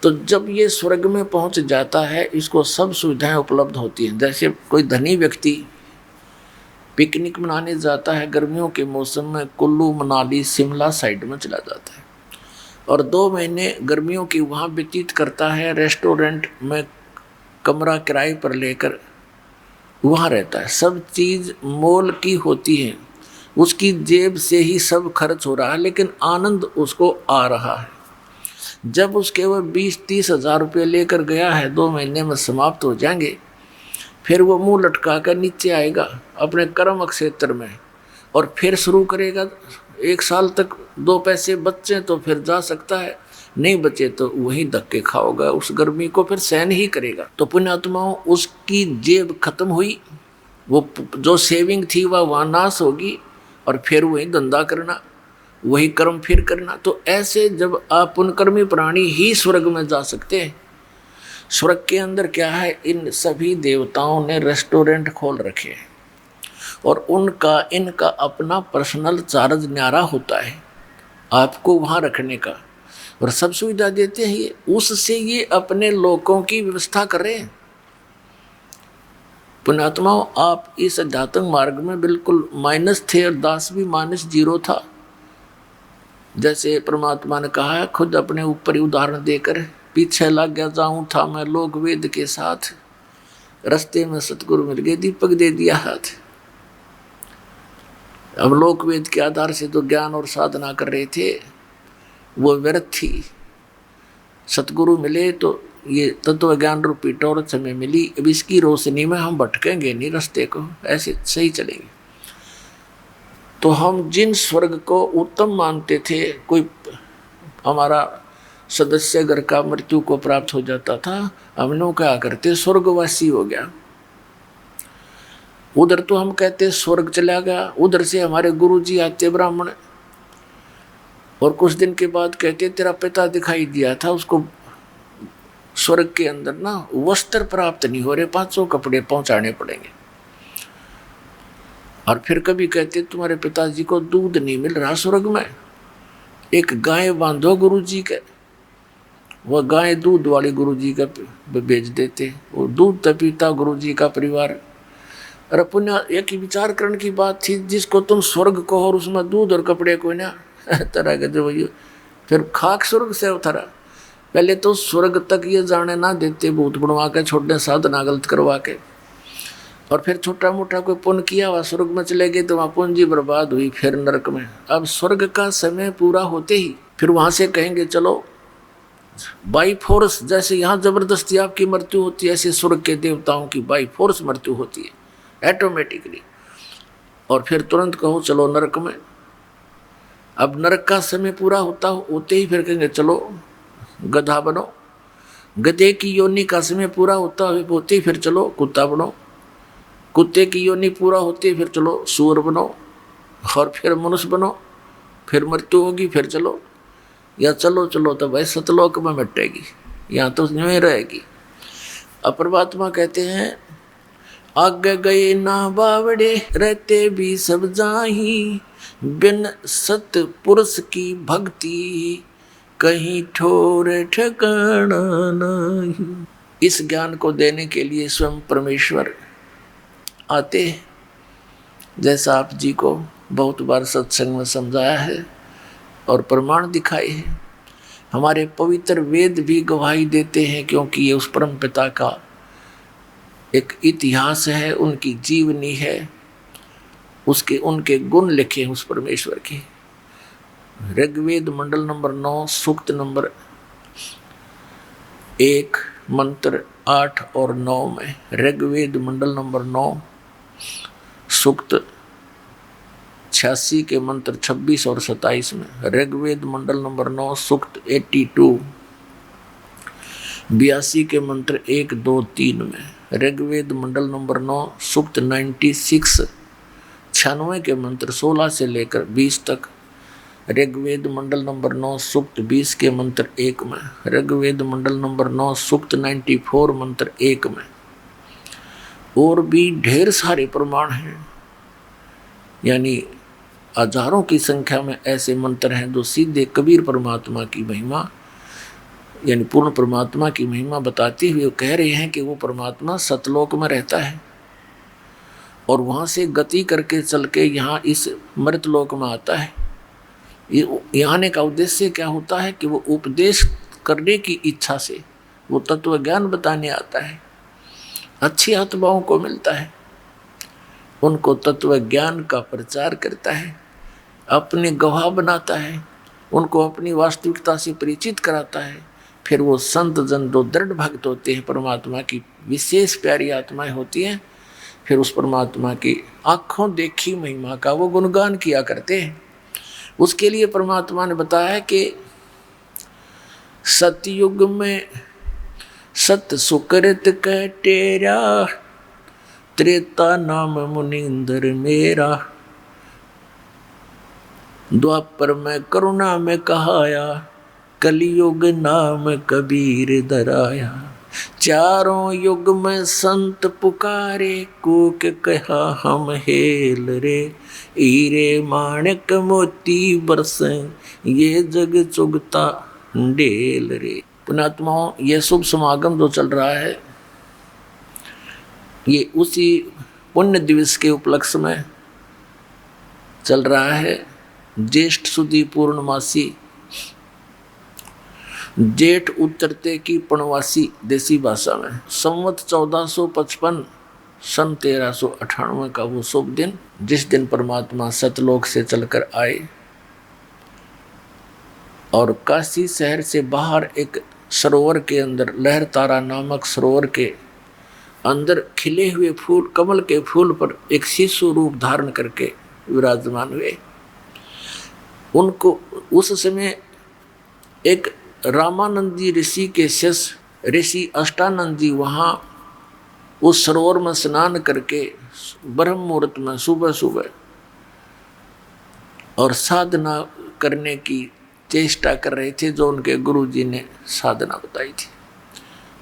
तो जब ये स्वर्ग में पहुँच जाता है, इसको सब सुविधाएं उपलब्ध होती हैं। जैसे कोई धनी व्यक्ति पिकनिक मनाने जाता है गर्मियों के मौसम में, कुल्लू मनाली शिमला साइड में चला जाता है और 2 महीने गर्मियों की वहाँ व्यतीत करता है, रेस्टोरेंट में कमरा किराए पर लेकर वहाँ रहता है। सब चीज़ मोल की होती है, उसकी जेब से ही सब खर्च हो रहा है, लेकिन आनंद उसको आ रहा है। जब उसके वो 20-30 हज़ार रुपये लेकर गया है, 2 महीने में समाप्त हो जाएंगे। फिर वो मुंह लटका कर नीचे आएगा अपने कर्म क्षेत्र में और फिर शुरू करेगा। 1 साल तक 2 पैसे बचे तो फिर जा सकता है, नहीं बचे तो वही धक्के खाओगा, उस गर्मी को फिर सहन ही करेगा। तो पुण्यात्माओं, उसकी जेब खत्म हुई, वो जो सेविंग थी वह वहाँ नाश होगी और फिर वही धंधा करना, वही कर्म फिर करना। तो ऐसे जब आप पुण्यकर्मी प्राणी ही स्वर्ग में जा सकते हैं। स्वर्ग के अंदर क्या है, इन सभी देवताओं ने रेस्टोरेंट खोल रखे हैं और इनका अपना पर्सनल चार्ज न्यारा होता है। आपको वहां रखने का, और सब सुविधा देते हैं ये, उससे ये अपने लोगों की व्यवस्था कर रहे हैं। पुण्यात्माओं, आप इस अध्यात्म मार्ग में बिल्कुल माइनस थे और दास भी -0 था। जैसे परमात्मा ने कहा है, खुद अपने ऊपर ही उदाहरण देकर, पीछे लग गया जाऊं था मैं लोक वेद के साथ, रास्ते में सतगुरु मिल गए, दीपक दे दिया हाथ। अब लोक वेद के आधार से तो ज्ञान और साधना कर रहे थे, वो व्यर्थ थी। सतगुरु मिले तो ये तत्व ज्ञान रूपी टॉर्च हमें मिली। अब इसकी रोशनी में हम भटकेंगे नहीं रास्ते को, ऐसे सही चलेंगे। तो हम जिन स्वर्ग को उत्तम मानते थे, कोई हमारा सदस्य घर का मृत्यु को प्राप्त हो जाता था, हम लोग क्या करते, स्वर्गवासी हो गया। उधर तो हम कहते स्वर्ग चला गया, उधर से हमारे गुरुजी आते ब्राह्मण, और कुछ दिन के बाद कहते तेरा पिता दिखाई दिया था, उसको स्वर्ग के अंदर ना वस्त्र प्राप्त नहीं हो रहे, 500 कपड़े पहुंचाने पड़ेंगे। और फिर कभी कहते तुम्हारे पिताजी को दूध नहीं मिल रहा स्वर्ग में, एक गाय बांधो गुरुजी के, वह गाय दूध वाले गुरुजी का बेच देते, वो दूध तो पीता गुरुजी का परिवार। और पुण्य एक विचार करने की बात थी, जिसको तुम स्वर्ग कहो और उसमें दूध और कपड़े को ना तरह के जो फिर खाक स्वर्ग से उतरा। पहले तो स्वर्ग तक ये जाने ना देते, भूत बनवा के छोड़ने, साधना गलत करवा के, और फिर छोटा मोटा कोई पुण्य किया हुआ स्वर्ग में चले गए तो वहाँ पूंजी बर्बाद हुई, फिर नरक में। अब स्वर्ग का समय पूरा होते ही फिर वहाँ से कहेंगे चलो बाई फोर्स, जैसे यहाँ जबरदस्ती आपकी मृत्यु होती है, ऐसे स्वर्ग के देवताओं की बाई फोर्स मृत्यु होती है ऑटोमेटिकली। और फिर तुरंत कहो चलो नरक में। अब नरक का समय पूरा होते ही फिर कहेंगे चलो गधा बनो। गधे की योनि का समय पूरा होते ही फिर चलो कुत्ता बनो। कुत्ते की योनि पूरा होती है फिर चलो सूअर बनो, और फिर मनुष्य बनो। फिर मृत्यु होगी फिर चलो, या चलो तो भाई सतलोक में मिटेगी, यहाँ तो यूं ही रहेगी। अब परमात्मा कहते हैं आगे गए ना बावड़े, रहते भी सब जाही, बिन सत पुरुष की भक्ति कहीं ठोर ठिकाना नहीं। इस ज्ञान को देने के लिए स्वयं परमेश्वर आते, जैसा आप जी को बहुत बार सत्संग में समझाया है और प्रमाण दिखाए हैं। हमारे पवित्र वेद भी गवाही देते हैं, क्योंकि ये उस परम पिता का एक इतिहास है, उनकी जीवनी है, उनके गुण लिखे हैं उस परमेश्वर के। ऋग्वेद मंडल नंबर 9 सूक्त नंबर 1 मंत्र 8 और 9 में, ऋग्वेद मंडल नंबर 9 सूक्त 86 के मंत्र 26 और 27 में, ऋग्वेद मंडल नंबर 9 सूक्त 82 82 के मंत्र 1 2 3 में, ऋग्वेद मंडल नंबर 9 सूक्त 96 96 के मंत्र 16 से लेकर 20 तक, ऋग्वेद मंडल नंबर 9 सूक्त 20 के मंत्र 1 में, ऋग्वेद मंडल नंबर 9 सूक्त 94 मंत्र 1 में। और भी ढेर सारे प्रमाण हैं, यानी हजारों की संख्या में ऐसे मंत्र हैं जो सीधे कबीर परमात्मा की महिमा, यानी पूर्ण परमात्मा की महिमा बताते हुए कह रहे हैं कि वो परमात्मा सतलोक में रहता है और वहाँ से गति करके चल के यहाँ इस मृतलोक में आता है। यहाँ आने का उद्देश्य क्या होता है कि वो उपदेश करने की इच्छा से वो तत्व ज्ञान बताने आता है, अच्छी आत्माओं को मिलता है, उनको तत्व ज्ञान का प्रचार करता है, अपने गवाह बनाता है, उनको अपनी वास्तविकता से परिचित कराता है। फिर वो संत जन जो दृढ़ भक्त होते हैं, परमात्मा की विशेष प्यारी आत्माएं होती हैं, फिर उस परमात्मा की आँखों देखी महिमा का वो गुणगान किया करते हैं। उसके लिए परमात्मा ने बताया कि सतयुग में सत सुकृत कह टेरा, त्रेता नाम मुनिंदर मेरा, द्वापर में करुणा में कहाया, कलियुग नाम कबीर दराया। चारों युग में संत पुकारे, कूक कहा हम हेल रे। हीरे माणिक मोती बरसे, ये जग चुगता ढेल रे। पुण्यात्माओं, ये शुभ समागम जो चल रहा है, ये उसी पुण्य दिवस के उपलक्ष्य में चल रहा है। ज्येष्ठ सुदी पूर्णमासी, जेठ उतरते की पूर्णवासी देसी भाषा में, संवत 1455 सन 1398 का वो शुभ दिन, जिस दिन परमात्मा सतलोक से चलकर आए और काशी शहर से बाहर एक सरोवर के अंदर, लहर तारा नामक सरोवर के अंदर खिले हुए फूल, कमल के फूल पर एक शिशु रूप धारण करके विराजमान हुए। उनको उस समय एक रामानंद जी ऋषि के शिष्य ऋषि अष्टानंद जी वहाँ उस सरोवर में स्नान करके ब्रह्म मुहूर्त में सुबह सुबह और साधना करने की चेष्टा कर रहे थे, जो उनके गुरु जी ने साधना बताई थी।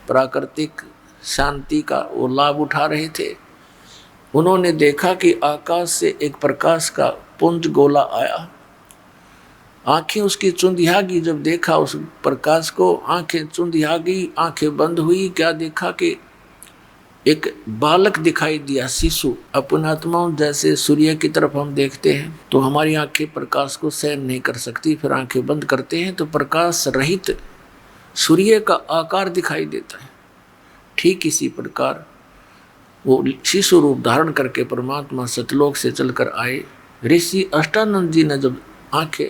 प्राकृतिक शांति का वो लाभ उठा रहे थे। उन्होंने देखा कि आकाश से एक प्रकाश का पुंज गोला आया। आंखें उसकी चुंधियागी, जब देखा उस प्रकाश को, आंखें चुंधियागी, आंखें बंद हुई। क्या देखा कि एक बालक दिखाई दिया, शिशु। अपन आत्माओं, जैसे सूर्य की तरफ हम देखते हैं तो हमारी आंखें प्रकाश को सहन नहीं कर सकती, फिर आंखें बंद करते हैं तो प्रकाश रहित सूर्य का आकार दिखाई देता है। ठीक इसी प्रकार वो शिशु रूप धारण करके परमात्मा सतलोक से चलकर आए। ऋषि अष्टानंद जी ने जब आंखें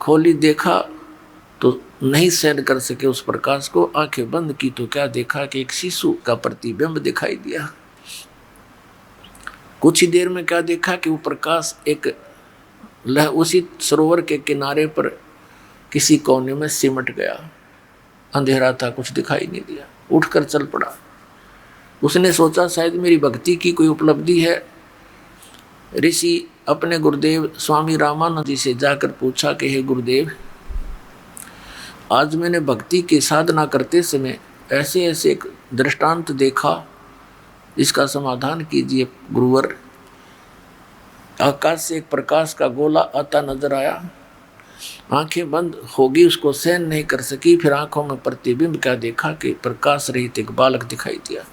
खोली, देखा तो नहीं सहन कर सके उस प्रकाश को। आंखें बंद की तो क्या देखा कि एक शिशु का प्रतिबिंब दिखाई दिया। कुछ ही देर में क्या देखा कि वो प्रकाश एक उसी सरोवर के किनारे पर किसी कोने में सिमट गया। अंधेरा था, कुछ दिखाई नहीं दिया। उठकर चल पड़ा। उसने सोचा शायद मेरी भक्ति की कोई उपलब्धि है। ऋषि अपने गुरुदेव स्वामी रामानंद जी से जाकर पूछा कि हे गुरुदेव, आज मैंने भक्ति की साधना करते समय ऐसे ऐसे एक दृष्टांत देखा, इसका समाधान कीजिए गुरुवर। आकाश से एक प्रकाश का गोला आता नजर आया। आंखें बंद होगी, उसको सहन नहीं कर सकी। फिर आंखों में प्रतिबिंब क्या देखा कि प्रकाश रहित एक बालक दिखाई दिया।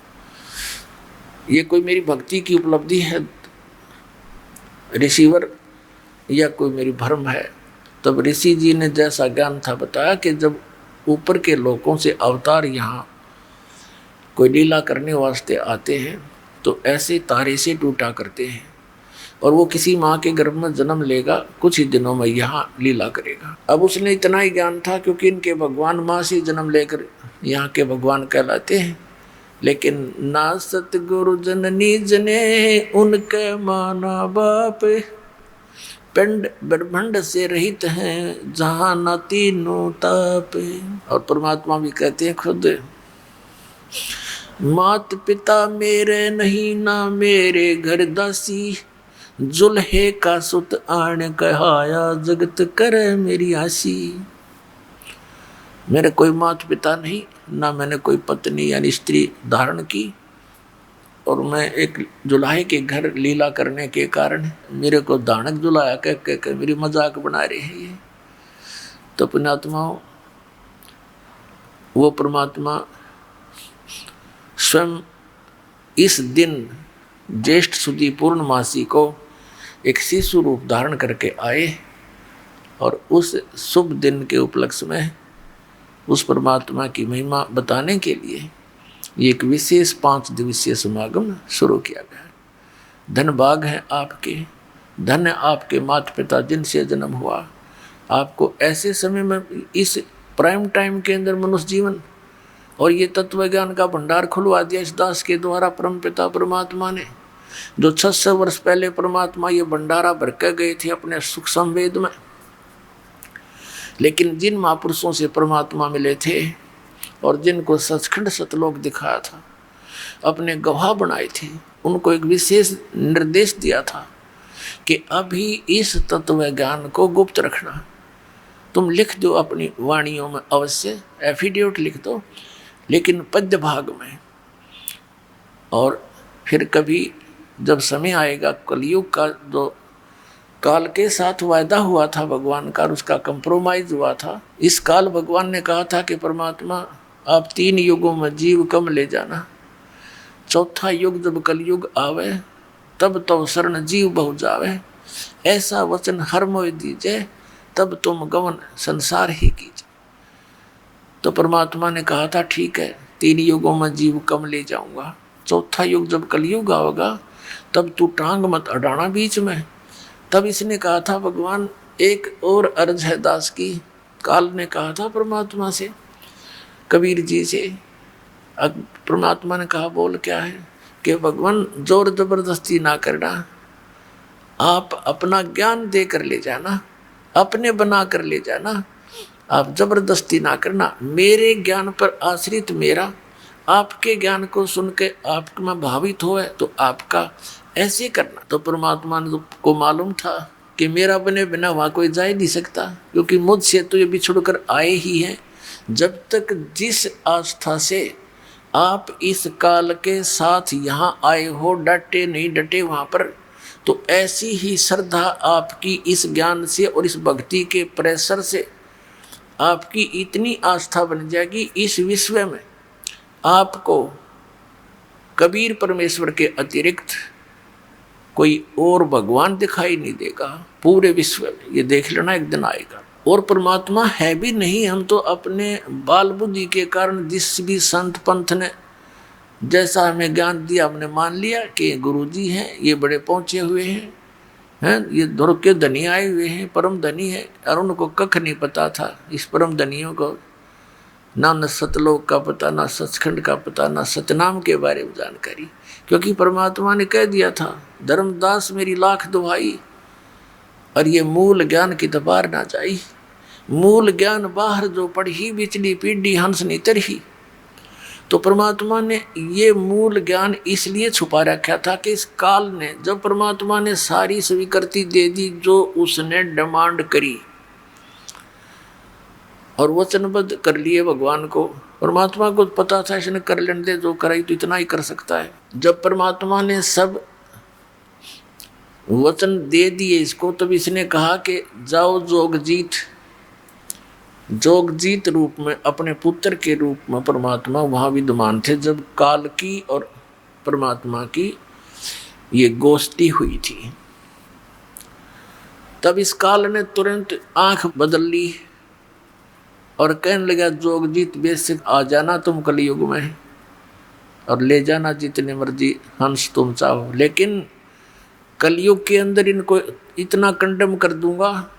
ये कोई मेरी भक्ति की उपलब्धि है ऋषिवर, या कोई मेरी भ्रम है? तब ऋषि जी ने जैसा ज्ञान था बताया कि जब ऊपर के लोकों से अवतार यहाँ कोई लीला करने वास्ते आते हैं तो ऐसे तारे से टूटा करते हैं, और वो किसी माँ के गर्भ में जन्म लेगा, कुछ ही दिनों में यहाँ लीला करेगा। अब उसने इतना ही ज्ञान था क्योंकि इनके भगवान माँ से जन्म लेकर यहाँ के भगवान कहलाते हैं। लेकिन ना सतगुरु जननी जने उनके माना बाप, पिंड ब्रह्मांड से रहित हैं जहाँ न तीनों ताप। और परमात्मा भी कहते हैं खुद, मात पिता मेरे नहीं ना मेरे घर दासी, जुल्हे का सुत आण कहाया जगत करे मेरी आसी। मेरे कोई माता पिता नहीं, ना मैंने कोई पत्नी यानी स्त्री धारण की, और मैं एक जुलाहे के घर लीला करने के कारण मेरे को दानक जुलाया कह कह मेरी मजाक बना रहे हैं ये। तो पुण्यात्माओं, वो परमात्मा स्वयं इस दिन ज्येष्ठ सुदी पूर्णमासी को एक शिशु रूप धारण करके आए, और उस शुभ दिन के उपलक्ष्य में उस परमात्मा की महिमा बताने के लिए ये एक विशेष 5 दिवसीय समागम शुरू किया गया। धन भाग है आपके, धन है आपके माता पिता जिनसे जन्म हुआ। आपको ऐसे समय में इस प्राइम टाइम के अंदर मनुष्य जीवन और ये तत्व ज्ञान का भंडार खुलवा दिया इस दास के द्वारा परम पिता परमात्मा ने, जो 600 वर्ष पहले परमात्मा ये भंडारा भर के गए थे अपने सुख संवेद में। लेकिन जिन महापुरुषों से परमात्मा मिले थे और जिनको सचखंड सतलोक दिखाया था, अपने गवाह बनाए थे, उनको एक विशेष निर्देश दिया था कि अभी इस तत्व ज्ञान को गुप्त रखना। तुम लिख दो अपनी वाणियों में, अवश्य एफिडेविट लिख दो लेकिन पद्य भाग में। और फिर कभी जब समय आएगा कलयुग का, जो काल के साथ वायदा हुआ था भगवान का, उसका कंप्रोमाइज हुआ था। इस काल भगवान ने कहा था कि परमात्मा आप 3 युगों में जीव कम ले जाना, चौथा युग जब कलयुग आवे तब तो शरण जीव बहु जावे, ऐसा वचन हर मोह दीजिए तब तुम गमन संसार ही कीजिए। तो परमात्मा ने कहा था ठीक है 3 युगों में जीव कम ले जाऊंगा, चौथा युग जब कलयुग आएगा तब तू टांग मत अड़ाना बीच में। तब इसने कहा था भगवान एक और अर्ज है दास की। काल ने कहा था परमात्मा से, कबीर जी से, परमात्मा ने कहा बोल क्या है कि भगवान जोर जबरदस्ती ना करना, आप अपना ज्ञान दे कर ले जाना, अपने बना कर ले जाना, आप जबरदस्ती ना करना। मेरे ज्ञान पर आश्रित मेरा, आपके ज्ञान को सुन के आप में भावित हो तो आपका ऐसे करना। तो परमात्मा को मालूम था कि मेरा बने बिना वहाँ कोई जा ही नहीं सकता, क्योंकि मुझसे तो ये बिछुड़ कर आए ही हैं। जब तक जिस आस्था से आप इस काल के साथ यहाँ आए हो, डटे नहीं डटे वहाँ पर, तो ऐसी ही श्रद्धा आपकी इस ज्ञान से और इस भक्ति के प्रेशर से आपकी इतनी आस्था बन जाएगी, इस विश्व में आपको कबीर परमेश्वर के अतिरिक्त कोई और भगवान दिखाई नहीं देगा पूरे विश्व में। ये देख लेना एक दिन आएगा। और परमात्मा है भी नहीं, हम तो अपने बाल बुद्धि के कारण जिस भी संत पंथ ने जैसा हमें ज्ञान दिया हमने मान लिया कि गुरुजी हैं, ये बड़े पहुँचे हुए हैं, ये धुर के धनी आए हुए हैं, परम धनी है। और उनको कख नहीं पता था, इस परम धनियों को ना सतलोक का पता, ना सचखंड का पता, ना सतनाम के बारे में जानकारी, क्योंकि परमात्मा ने कह दिया था धर्मदास मेरी लाख दुहाई, और ये मूल ज्ञान की दबार ना जाई। मूल ज्ञान बाहर जो पढ़ी बिचली पीढ़ी हंस नहीं तरही। तो परमात्मा ने ये मूल ज्ञान इसलिए छुपा रखा था कि इस काल ने, जब परमात्मा ने सारी स्वीकृति दे दी जो उसने डिमांड करी और वचनबद्ध कर लिए भगवान को, परमात्मा को पता था इसने कर लेने दे, जो कराई तो इतना ही कर सकता है। जब परमात्मा ने सब वचन दे दिए इसको, तब इसने कहा कि जाओ जोगजीत रूप में अपने पुत्र के रूप में परमात्मा वहाँ विद्यमान थे जब काल की और परमात्मा की ये गोष्ठी हुई थी। तब इस काल ने तुरंत आंख बदल ली और कहने लगा जोगजीत बेशक आ जाना तुम कलयुग में और ले जाना जितने मर्जी हंस तुम चाहो, लेकिन कलयुग के अंदर इनको इतना कंडम कर दूंगा,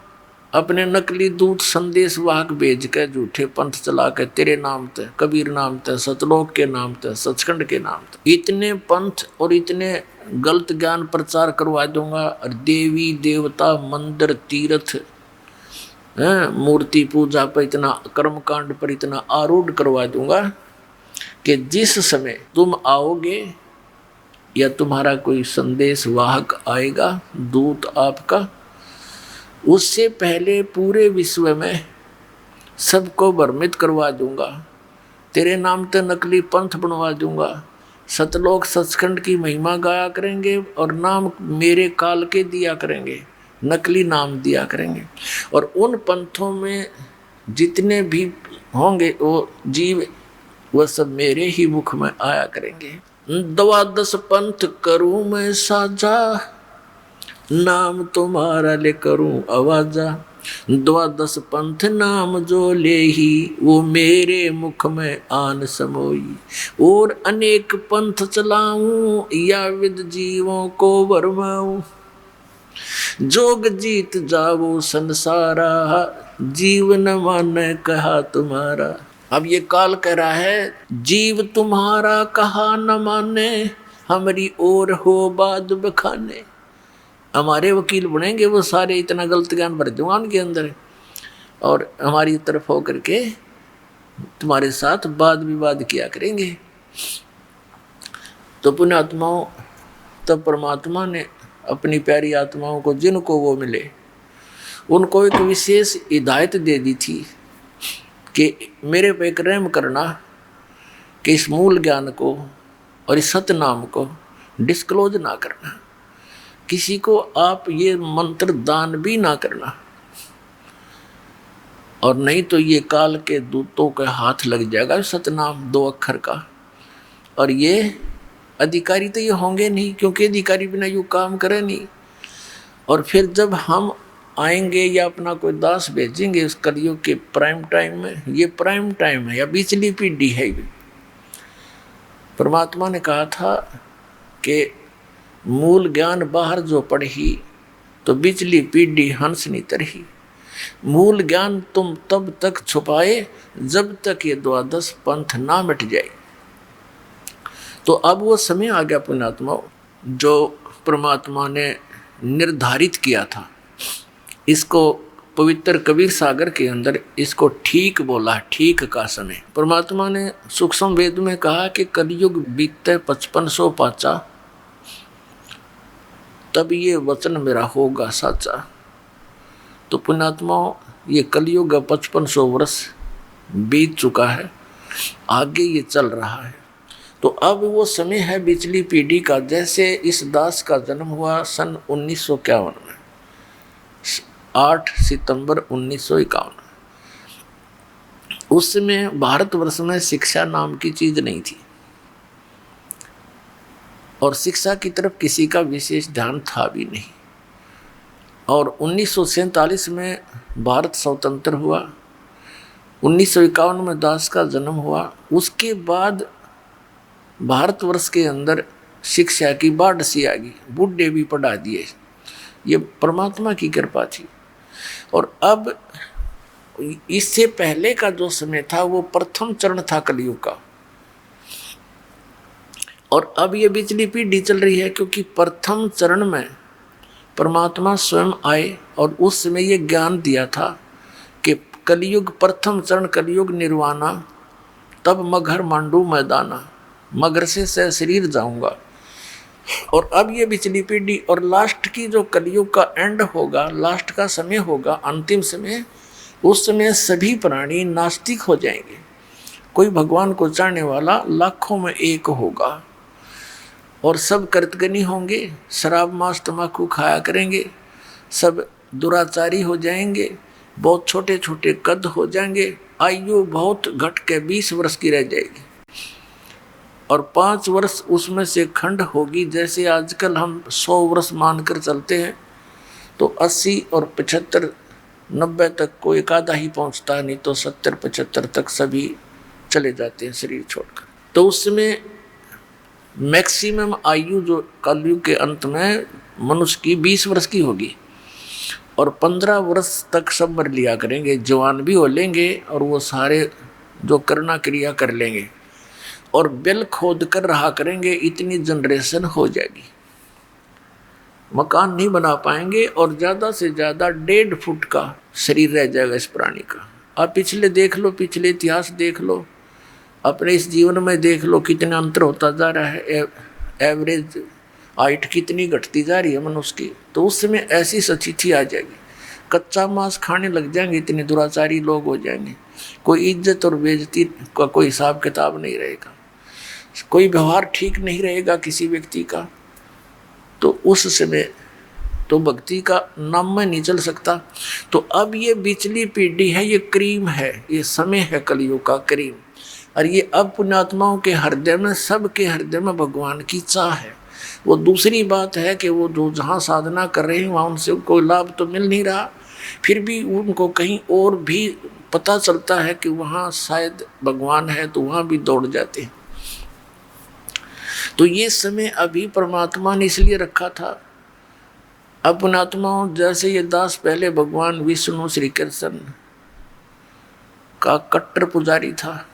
अपने नकली दूत संदेश वाहक भेज के झूठे पंथ चला के तेरे नाम ते, कबीर नाम ते, सतलोक के नाम ते, सचखंड के नाम ते, इतने पंथ और इतने गलत ज्ञान प्रचार करवा दूंगा। और देवी देवता मंदिर तीर्थ मूर्ति पूजा पर इतना कर्मकांड पर इतना आरूढ़ करवा दूंगा कि जिस समय तुम आओगे या तुम्हारा कोई संदेश वाहक आएगा दूत आपका, उससे पहले पूरे विश्व में सबको भ्रमित करवा दूंगा, तेरे नाम तो नकली पंथ बनवा दूंगा, सतलोक सचखंड की महिमा गाया करेंगे और नाम मेरे काल के दिया करेंगे, नकली नाम दिया करेंगे। और उन पंथों में जितने भी होंगे वो जीव वह सब मेरे ही मुख में आया करेंगे। 12 पंथ करूं मैं साझा, नाम तुम्हारा ले करूं आवाजा, 12 पंथ नाम जो ले ही वो मेरे मुख में आन समोई, और अनेक पंथ चलाऊं या विद जीवों को वरमाऊं, जोग जीत जाओ संसारा, जीवन माने कहा तुम्हारा। अब ये काल कह रहा है जीव तुम्हारा कहा न माने, हमारी ओर हो बाद बखाने। हमारे वकील बनेंगे वो सारे, इतना गलत ज्ञान भर दूंगा उनके अंदर और हमारी तरफ हो करके तुम्हारे साथ वाद विवाद किया करेंगे। तो पुण्यात्माओं, तब परमात्मा ने अपनी प्यारी आत्माओं को जिनको वो मिले उनको एक विशेष हिदायत दे दी थी कि मेरे पे एक रहम करना, कि इस मूल ज्ञान को और इस सत्य नाम को डिस्क्लोज ना करना, किसी को आप ये मंत्र दान भी ना करना, और नहीं तो ये काल के दूतों के हाथ लग जाएगा सतनाम 2 अक्षर का। और ये अधिकारी तो ये होंगे नहीं, क्योंकि अधिकारी बिना यू काम करे नहीं। और फिर जब हम आएंगे या अपना कोई दास भेजेंगे उस कलयुग के प्राइम टाइम में, ये प्राइम टाइम है या बिचली पीढ़ी है। परमात्मा ने कहा था कि मूल ज्ञान बाहर जो पढ़ी तो बिचली पीढ़ी हंस नहीं तरही। मूल ज्ञान तुम तब तक छुपाए जब तक ये द्वादश पंथ ना मिट जाए। तो अब वो समय आ गया पुण्यात्मा, जो परमात्मा ने निर्धारित किया था। इसको पवित्र कबीर सागर के अंदर इसको ठीक बोला, ठीक का समय। परमात्मा ने सूक्ष्म वेद में कहा कि कलयुग बीतते 5500 पाचा, तब ये वचन मेरा होगा साचा। तो पुण्यात्मा ये कलयुग 5500 वर्ष बीत चुका है, आगे ये चल रहा है। तो अब वो समय है बिचली पीढ़ी का। जैसे इस दास का जन्म हुआ सन 1951 में, 8 सितंबर 1951। उस समय भारतवर्ष में शिक्षा नाम की चीज नहीं थी और शिक्षा की तरफ किसी का विशेष ध्यान था भी नहीं। और 1947 में भारत स्वतंत्र हुआ, 1951 में दास का जन्म हुआ। उसके बाद भारतवर्ष के अंदर शिक्षा की बाढ़ सी आ गई, बूढ़े भी पढ़ा दिए। ये परमात्मा की कृपा थी। और अब इससे पहले का जो समय था वो प्रथम चरण था कलयुग का, और अब ये बिचली पीढ़ी चल रही है, क्योंकि प्रथम चरण में परमात्मा स्वयं आए और उस समय ये ज्ञान दिया था कि कलयुग प्रथम चरण कलयुग निर्वाणा, तब मगर मांडू मैदाना, मगर से शरीर जाऊंगा। और अब ये बिचली पीढ़ी और लास्ट की जो कलयुग का एंड होगा, लास्ट का समय होगा, अंतिम समय, उस समय सभी प्राणी नास्तिक हो जाएंगे। कोई भगवान को चाहने वाला लाखों में एक होगा और सब कर्तगनी होंगे, शराब मांस तम्बाकू खाया करेंगे, सब दुराचारी हो जाएंगे, बहुत छोटे छोटे कद हो जाएंगे, आयु बहुत घट के 20 वर्ष की रह जाएगी और 5 वर्ष उसमें से खंड होगी। जैसे आजकल हम 100 वर्ष मानकर चलते हैं तो 80 और 75 90 तक कोई एक आधा ही पहुंचता, नहीं तो 70 75 तक सभी चले जाते हैं शरीर छोड़कर। तो उसमें मैक्सिमम आयु जो कलयुग के अंत में मनुष्य की 20 वर्ष की होगी और 15 वर्ष तक सब मर लिया करेंगे, जवान भी हो लेंगे और वो सारे जो करना क्रिया कर लेंगे और बिल खोद कर रहा करेंगे। इतनी जनरेशन हो जाएगी, मकान नहीं बना पाएंगे और ज़्यादा से ज़्यादा 1.5 फुट का शरीर रह जाएगा इस प्राणी का। आप पिछले देख लो, पिछले इतिहास देख लो, अपने इस जीवन में देख लो कितना अंतर होता जा रहा है। एवरेज हाइट कितनी घटती जा रही है मनुष्य की। तो उस समय ऐसी स्थिति आ जाएगी, कच्चा मांस खाने लग जाएंगे, इतने दुराचारी लोग हो जाएंगे, कोई इज्जत और बेइज्जती का कोई हिसाब किताब नहीं रहेगा, कोई व्यवहार ठीक नहीं रहेगा किसी व्यक्ति का। तो उस समय तो भक्ति का नाम में नहीं चल सकता। तो अब ये बिचली पीढ़ी है, ये क्रीम है, ये समय है कलयुग का क्रीम। और ये अब पुण्यात्माओं के हृदय में, सबके हृदय में भगवान की चाह है। वो दूसरी बात है कि वो जो जहाँ साधना कर रहे हैं वहाँ उनसे कोई लाभ तो मिल नहीं रहा, फिर भी उनको कहीं और भी पता चलता है कि वहाँ शायद भगवान है, तो वहाँ भी दौड़ जाते हैं। तो ये समय अभी परमात्मा ने इसलिए रखा था। अब पुण्यात्माओं, जैसे ये दास पहले भगवान विष्णु श्री कृष्ण का कट्टर पुजारी था,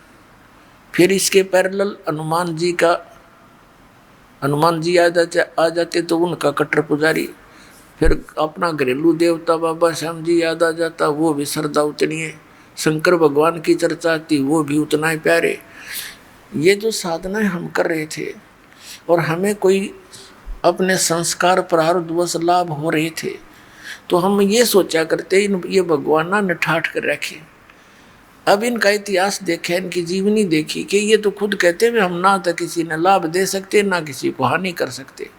फिर इसके पैरेलल हनुमान जी आ जाते तो उनका कट्टर पुजारी, फिर अपना घरेलू देवता बाबा श्याम जी याद आ जाता, वो भी श्रद्धा उतनी है। शंकर भगवान की चर्चा आती, वो भी उतना ही प्यारे। ये जो साधनाएं हम कर रहे थे और हमें कोई अपने संस्कार प्रारब्धवश लाभ हो रहे थे, तो हम ये सोचा करते ये भगवान ना निठाठ कर रखे, अब इनका इतिहास देखे, इनकी जीवनी देखी कि ये तो खुद कहते हैं हम ना तो किसी ने लाभ दे सकते ना किसी को हानि कर सकते।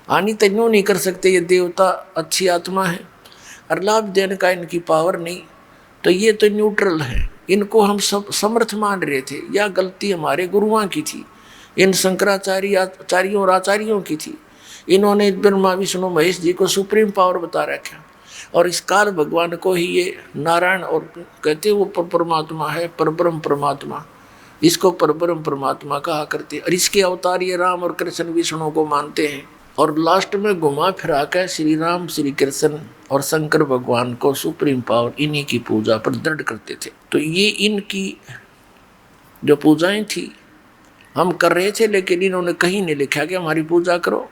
हानि तो यूँ नहीं कर सकते, ये देवता अच्छी आत्मा है, और लाभ देने का इनकी पावर नहीं, तो ये तो न्यूट्रल है। इनको हम सब समर्थ मान रहे थे। यह गलती हमारे गुरुओं की थी, इन शंकराचार्यों और आचार्यों की थी। इन्होंने ब्रह्मा विष्णु महेश जी को सुप्रीम पावर बता रखा, और इस काल भगवान को ही ये नारायण और कहते वो परमात्मा है, परब्रह्म परमात्मा, इसको परब्रह्म परमात्मा कहा करते। और इसके अवतार ये राम और कृष्ण विष्णु को मानते हैं, और लास्ट में घुमा फिरा कर श्री राम श्री कृष्ण और शंकर भगवान को सुप्रीम पावर इन्हीं की पूजा पर दृढ़ करते थे। तो ये इनकी जो पूजाएं थी हम कर रहे थे, लेकिन इन्होंने कहीं नहीं लिखा कि हमारी पूजा करो।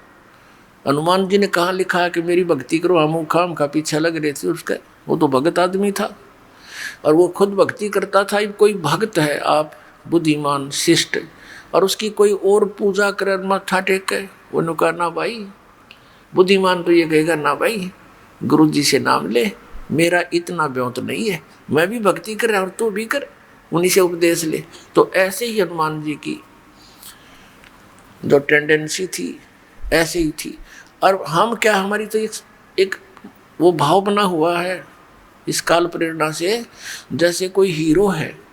हनुमान जी ने कहाँ लिखा कि मेरी भक्ति करो, हम खाम का पीछे लग रहे थे उसका। वो तो भगत आदमी था और वो खुद भक्ति करता था। कोई भक्त है आप बुद्धिमान शिष्ट, और उसकी कोई और पूजा करे माथा टेके, उन्होंने कहा ना भाई, बुद्धिमान तो ये कहेगा ना भाई गुरु जी से नाम ले, मेरा इतना ब्योत नहीं है, मैं भी भक्ति कर रहा और तू भी कर, उन्हीं से उपदेश ले। तो ऐसे ही हनुमान जी की जो टेंडेंसी थी ऐसे ही थी। और हम क्या, हमारी तो एक वो भाव बना हुआ है इस काल प्रेरणा से, जैसे कोई हीरो है,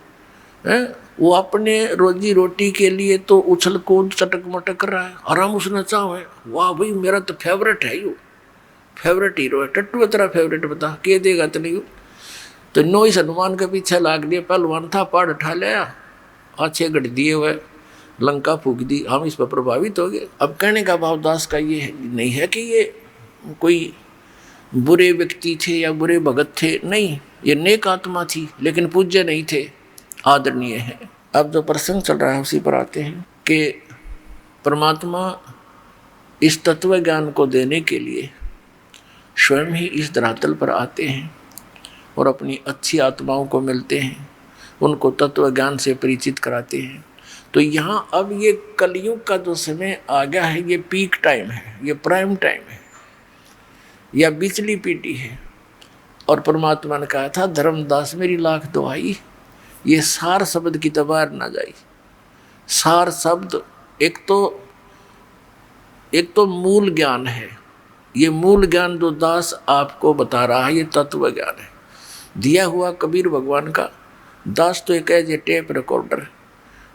वो अपने रोजी रोटी के लिए तो उछल कूद चटक मटक कर रहा है, और हम उसने चाहे वाह भाई मेरा तो फेवरेट है, यू फेवरेट हीरो है, टट्टू तेरा फेवरेट बता के देगा तो नहीं। तो नो इस हनुमान के पीछे लाग दिया, पहलवान था, पहाड़ उठा लिया, अच्छे गढ़ दिए हुए, लंका फूक दी, हम इस पर प्रभावित हो गए। अब कहने का भाव दास का ये नहीं है कि ये कोई बुरे व्यक्ति थे या बुरे भगत थे, नहीं, ये नेक आत्मा थी, लेकिन पूज्य नहीं थे, आदरणीय है। अब जो प्रसंग चल रहा है उसी पर आते हैं कि परमात्मा इस तत्व ज्ञान को देने के लिए स्वयं ही इस धरातल पर आते हैं और अपनी अच्छी आत्माओं को मिलते हैं, उनको तत्व ज्ञान से परिचित कराते हैं। तो यहाँ अब ये कलयुग का जो समय आ गया है, ये पीक टाइम है, ये प्राइम टाइम है, या बिचली पीढ़ी है। और परमात्मा ने कहा था धर्मदास मेरी लाख दुहाई, ये सार शब्द की तबार ना जाई। सार शब्द एक तो मूल ज्ञान है, ये मूल ज्ञान जो दास आपको बता रहा है ये तत्व ज्ञान है, दिया हुआ कबीर भगवान का। दास तो एक है टेप रिकॉर्डर है,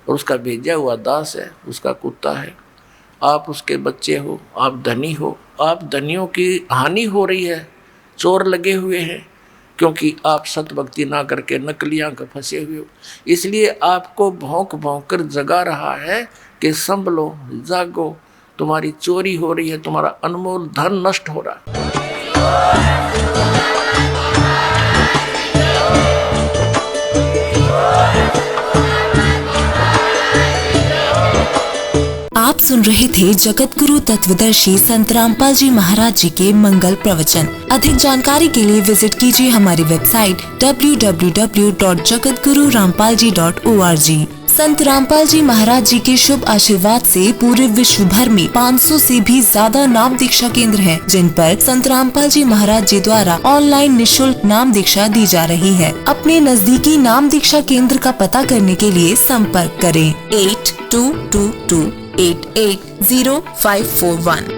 और उसका भेजा हुआ दास है, उसका कुत्ता है। आप उसके बच्चे हो, आप धनी हो, आप धनियों की हानि हो रही है, चोर लगे हुए हैं, क्योंकि आप सतभक्ति ना करके नकलियाँ का फंसे हुए हो। इसलिए आपको भौंक भौंक कर जगा रहा है कि संभलो, जागो, तुम्हारी चोरी हो रही है, तुम्हारा अनमोल धन नष्ट हो रहा है। आप सुन रहे थे जगत गुरु तत्वदर्शी संत रामपाल जी महाराज जी के मंगल प्रवचन। अधिक जानकारी के लिए विजिट कीजिए हमारी वेबसाइट www.jagatgururampalji.org। संत रामपाल जी महाराज जी के शुभ आशीर्वाद से पूरे विश्व भर में 500 से भी ज्यादा नाम दीक्षा केंद्र हैं, जिन पर संत रामपाल जी महाराज जी द्वारा ऑनलाइन निःशुल्क नाम दीक्षा दी जा रही है। अपने नजदीकी नाम दीक्षा केंद्र का पता करने के लिए संपर्क करें 8222880541।